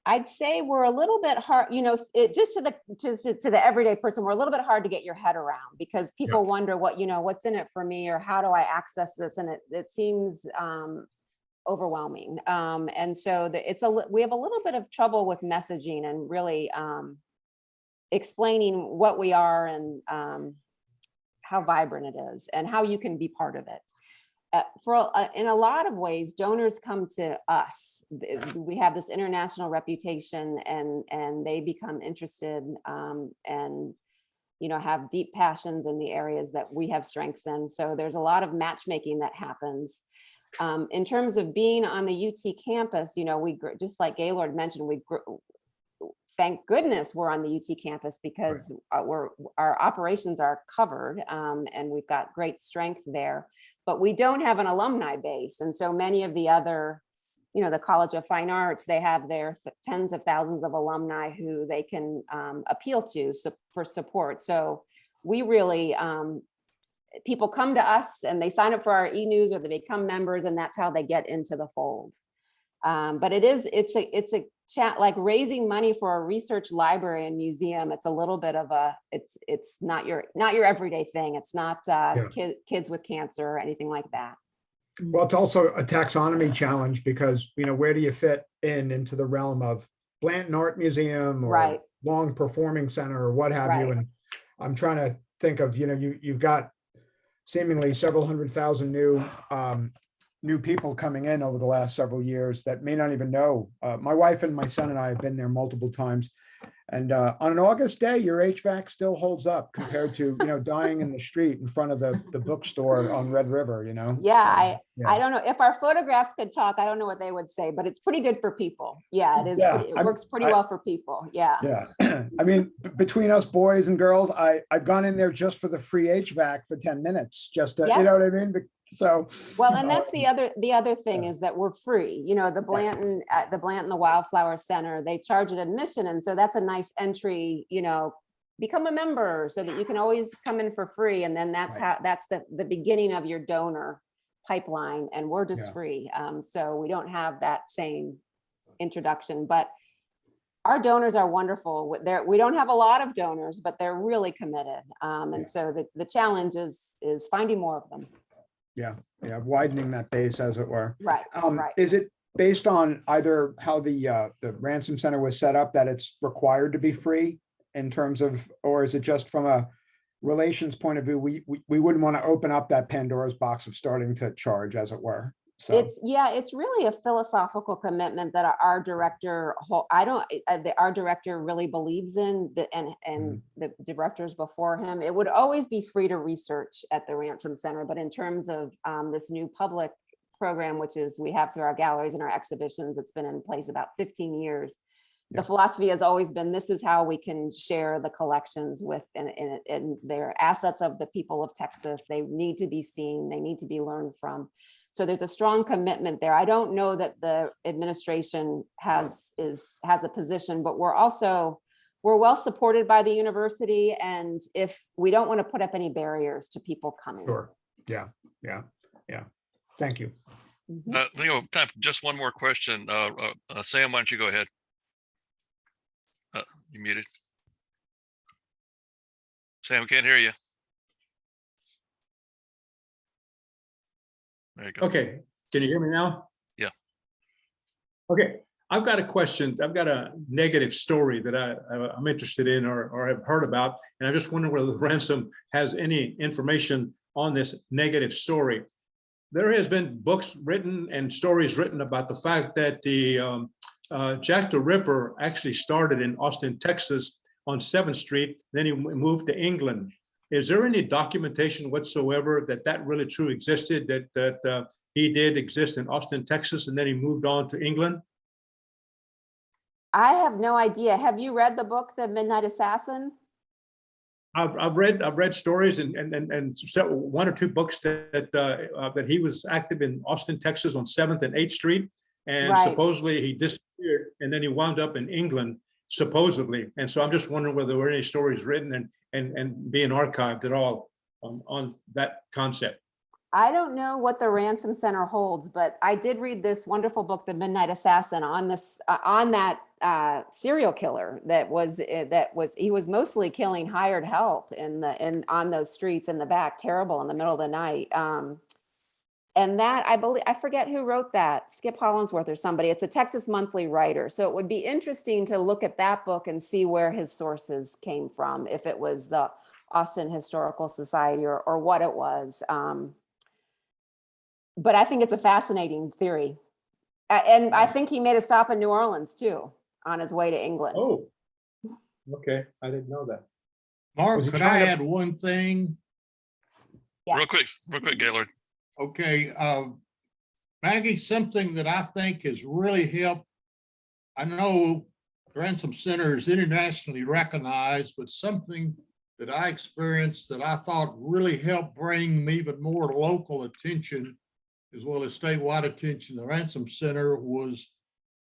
I'd say we're a little bit hard, just to the everyday person, we're a little bit hard to get your head around, because people wonder what's in it for me, or how do I access this? And it seems overwhelming. And so we have a little bit of trouble with messaging and really explaining what we are and how vibrant it is and how you can be part of it. In a lot of ways, donors come to us. We have this international reputation, and they become interested and have deep passions in the areas that we have strengths in. So there's a lot of matchmaking that happens. In terms of being on the UT campus, we just like Gaylord mentioned, thank goodness we're on the UT campus, because our operations are covered and we've got great strength there. But we don't have an alumni base. And so many of the other, the College of Fine Arts, they have their tens of thousands of alumni who they can appeal to for support. So we really, people come to us and they sign up for our e-news or they become members, and that's how they get into the fold. But it's a chat, like raising money for a research library and museum. It's a little bit of it's not your everyday thing. It's not kids with cancer or anything like that. Well, it's also a taxonomy challenge, because where do you fit into the realm of Blanton Art Museum or Long Performing Center or what have you? And I'm trying to think of you've got seemingly several 100,000 new people coming in over the last several years that may not even know. My wife and my son and I have been there multiple times. And on an August day, your HVAC still holds up compared to, dying in the street in front of the bookstore on Red River, Yeah, I don't know if our photographs could talk. I don't know what they would say, but it's pretty good for people. Yeah, it is. Yeah, it works pretty well for people. Yeah. Yeah. I mean, between us boys and girls, I've gone in there just for the free HVAC for 10 minutes, just to, you know what I mean? So well, and that's the other thing is that we're free. The Blanton the Wildflower Center, they charge an admission, and so that's a nice entry. Become a member so that you can always come in for free, and then that's the beginning of your donor pipeline, and we're just free. So we don't have that same introduction, but our donors are wonderful. We don't have a lot of donors, but they're really committed, and so the challenge is finding more of them. Yeah, widening that base, as it were. Right. Is it based on either how the Ransom Center was set up that it's required to be free in terms of, or is it just from a relations point of view? We wouldn't want to open up that Pandora's box of starting to charge, as it were. So it's really a philosophical commitment that our director, our director really believes in, and the directors before him. It would always be free to research at the Ransom Center, but in terms of this new public program, which is we have through our galleries and our exhibitions, it's been in place about 15 years. The philosophy has always been, this is how we can share the collections with and their assets of the people of Texas. They need to be seen, they need to be learned from. So there's a strong commitment there. I don't know that the administration has a position, but we're well supported by the university, and if we don't want to put up any barriers to people coming. Sure. Yeah. Thank you. Time for just one more question. Sam, why don't you go ahead? You muted. Sam, we can't hear you. There you go. Okay, can you hear me now? Yeah. Okay, I've got a question. I've got a negative story that I'm interested in or have heard about, and I just wonder whether the Ransom has any information on this negative story. There has been books written and stories written about the fact that the Jack the Ripper actually started in Austin, Texas on 7th Street, then he moved to England. Is there any documentation whatsoever that really truly existed, that he did exist in Austin, Texas, and then he moved on to England? I have no idea. Have you read the book, The Midnight Assassin? I've read stories and one or two books that he was active in Austin, Texas on 7th and 8th Street. And Right. supposedly he disappeared and then he wound up in England, supposedly. And so I'm just wondering whether there were any stories written and being archived at all on that concept. I don't know what the Ransom Center holds, but I did read this wonderful book, The Midnight Assassin, on this on that serial killer that was he was mostly killing hired help on those streets in the back, terrible in the middle of the night. And that I forget who wrote that, Skip Hollingsworth or somebody. It's a Texas Monthly writer, so it would be interesting to look at that book and see where his sources came from, if it was the Austin Historical Society or what it was. But I think it's a fascinating theory. And I think he made a stop in New Orleans too, on his way to England. Oh, okay. I didn't know that. Mark, could I add one thing? Yes. Real quick, Gaylord. Okay, Maggie, something that I think has really helped. I know the Ransom Center is internationally recognized, but something that I experienced that I thought really helped bring even more local attention as well as statewide attention to the Ransom Center was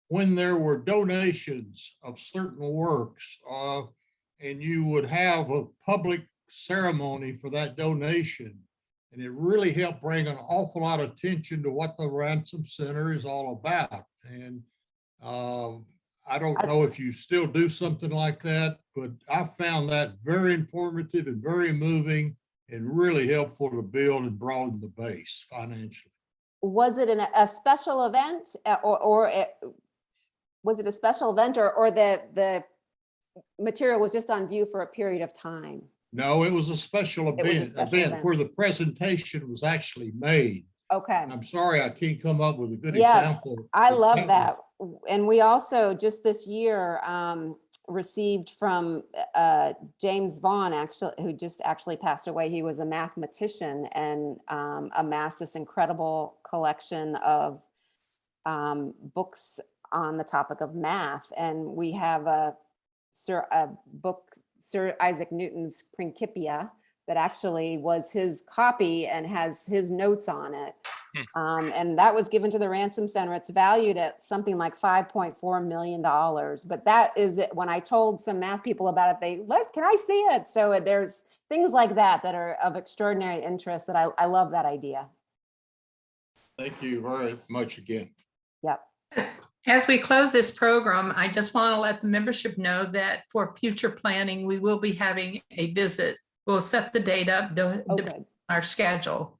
when there were donations of certain works, and you would have a public ceremony for that donation. And it really helped bring an awful lot of attention to what the Ransom Center is all about. And I don't know if you still do something like that, but I found that very informative and very moving and really helpful to build and broaden the base financially. Was it a special event was it a special event or the material was just on view for a period of time? No, it was a special event where the presentation was actually made. Okay. I'm sorry, I can't come up with a good Yeah, example. I love that. And we also just this year received from James Vaughn, who just actually passed away. He was a mathematician and amassed this incredible collection of books on the topic of math. And we have a book, Sir Isaac Newton's Principia, that actually was his copy and has his notes on it. And that was given to the Ransom Center. It's valued at something like $5.4 million. But that is it. When I told some math people about it, can I see it? So there's things like that are of extraordinary interest that I love that idea. Thank you very much again. Yep. As we close this program, I just want to let the membership know that for future planning, we will be having a visit. We'll set the date up to our schedule.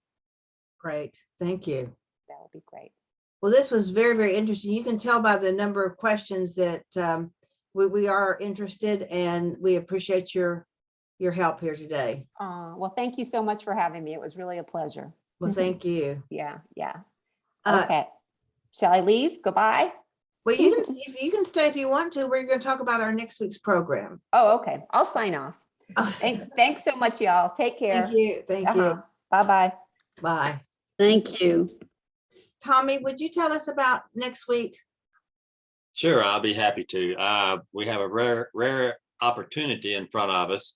Great, thank you. That would be great. Well, this was very, very interesting. You can tell by the number of questions that we are interested, and we appreciate your help here today. Well, thank you so much for having me. It was really a pleasure. Well, thank you. Yeah. Okay. Shall I leave? Goodbye. Well, you can stay if you want to. We're going to talk about our next week's program. Oh, okay. I'll sign off. Thanks so much, y'all. Take care. Thank you. Thank you. Bye-bye. Bye. Thank you. Tommy, would you tell us about next week? Sure, I'll be happy to. We have a rare opportunity in front of us.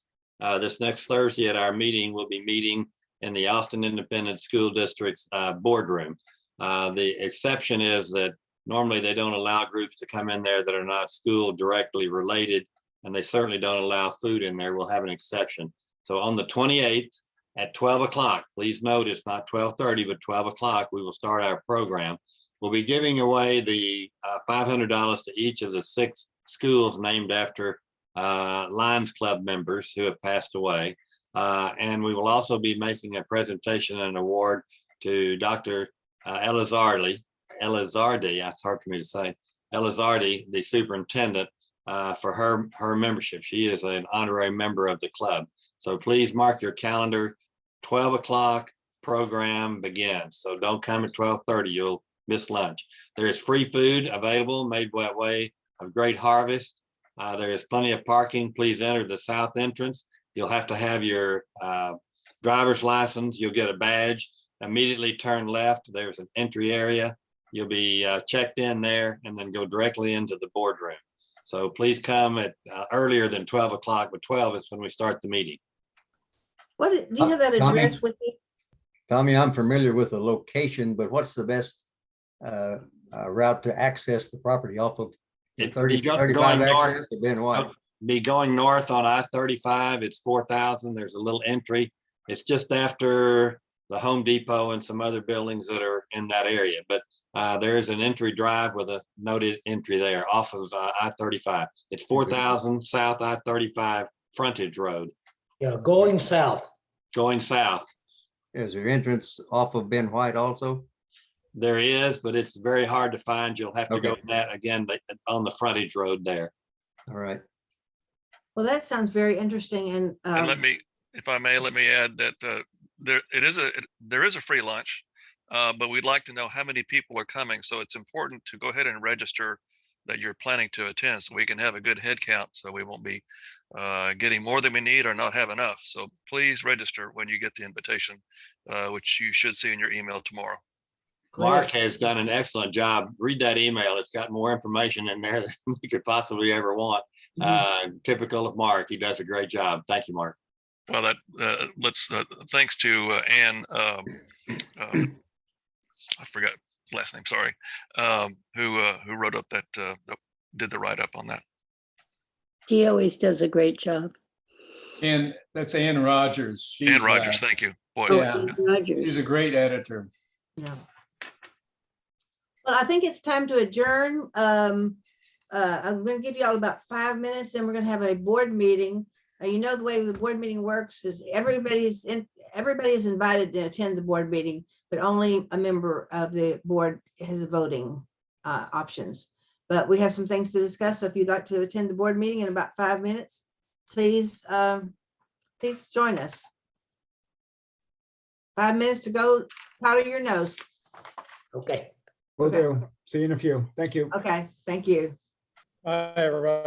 This next Thursday at our meeting, we'll be meeting in the Austin Independent School District's boardroom. The exception is that normally they don't allow groups to come in there that are not school directly related, and they certainly don't allow food in there. We'll have an exception. So on the 28th at 12 o'clock, please note it's not 12:30, but 12 o'clock, we will start our program. We'll be giving away the $500 to each of the 6 schools named after Lions Club members who have passed away. And we will also be making a presentation and award to Dr. Elizardi, it's hard for me to say, Elizardi, the superintendent, for her membership. She is an honorary member of the club. So please mark your calendar, 12 o'clock program begins. So don't come at 12:30, you'll miss lunch. There is free food available made by way of Great Harvest. There is plenty of parking. Please enter the south entrance. You'll have to have your driver's license. You'll get a badge. immediately turn left. There's an entry area. You'll be checked in there and then go directly into the boardroom. So please come at earlier than 12 o'clock, but 12 is when we start the meeting. What, do you have that Tommy? address with you? Tommy, I'm familiar with the location, but what's the best route to access the property off of the 35 access to Ben White? Be going north on I-35. It's 4,000. There's a little entry. It's just after the Home Depot and some other buildings that are in that area. But there is an entry drive with a noted entry there off of I-35. It's 4,000 South I-35 frontage road. Yeah, going south. Going south. Is there entrance off of Ben White also? There is, but it's very hard to find. You'll have to go Okay. that again but on the frontage road there. All right. Well, that sounds very interesting. And And if I may, let me add that there is a free lunch, but we'd like to know how many people are coming. So it's important to go ahead and register that you're planning to attend, so we can have a good head count, so we won't be getting more than we need or not have enough. So please register when you get the invitation, which you should see in your email tomorrow. Mark has done an excellent job. Read that email. It's got more information in there than we could possibly ever want. Typical of Mark. He does a great job. Thank you, Mark. Well, that thanks to Ann, I forgot last name, sorry, who wrote up that, did the write-up on that. He always does a great job. And that's Ann Rogers. Ann Rogers, thank you. Boy, Yeah, she's a great editor. yeah. Well, I think it's time to adjourn. I'm going to give you all about 5 minutes, then we're going to have a board meeting. You know, the way the board meeting works is everybody is invited to attend the board meeting, but only a member of the board has voting options. But we have some things to discuss. So if you'd like to attend the board meeting in about 5 minutes, please join us. 5 minutes to go, powder your nose. Okay. Will do. See you in a few. Thank you. Okay, thank you. Bye, everybody.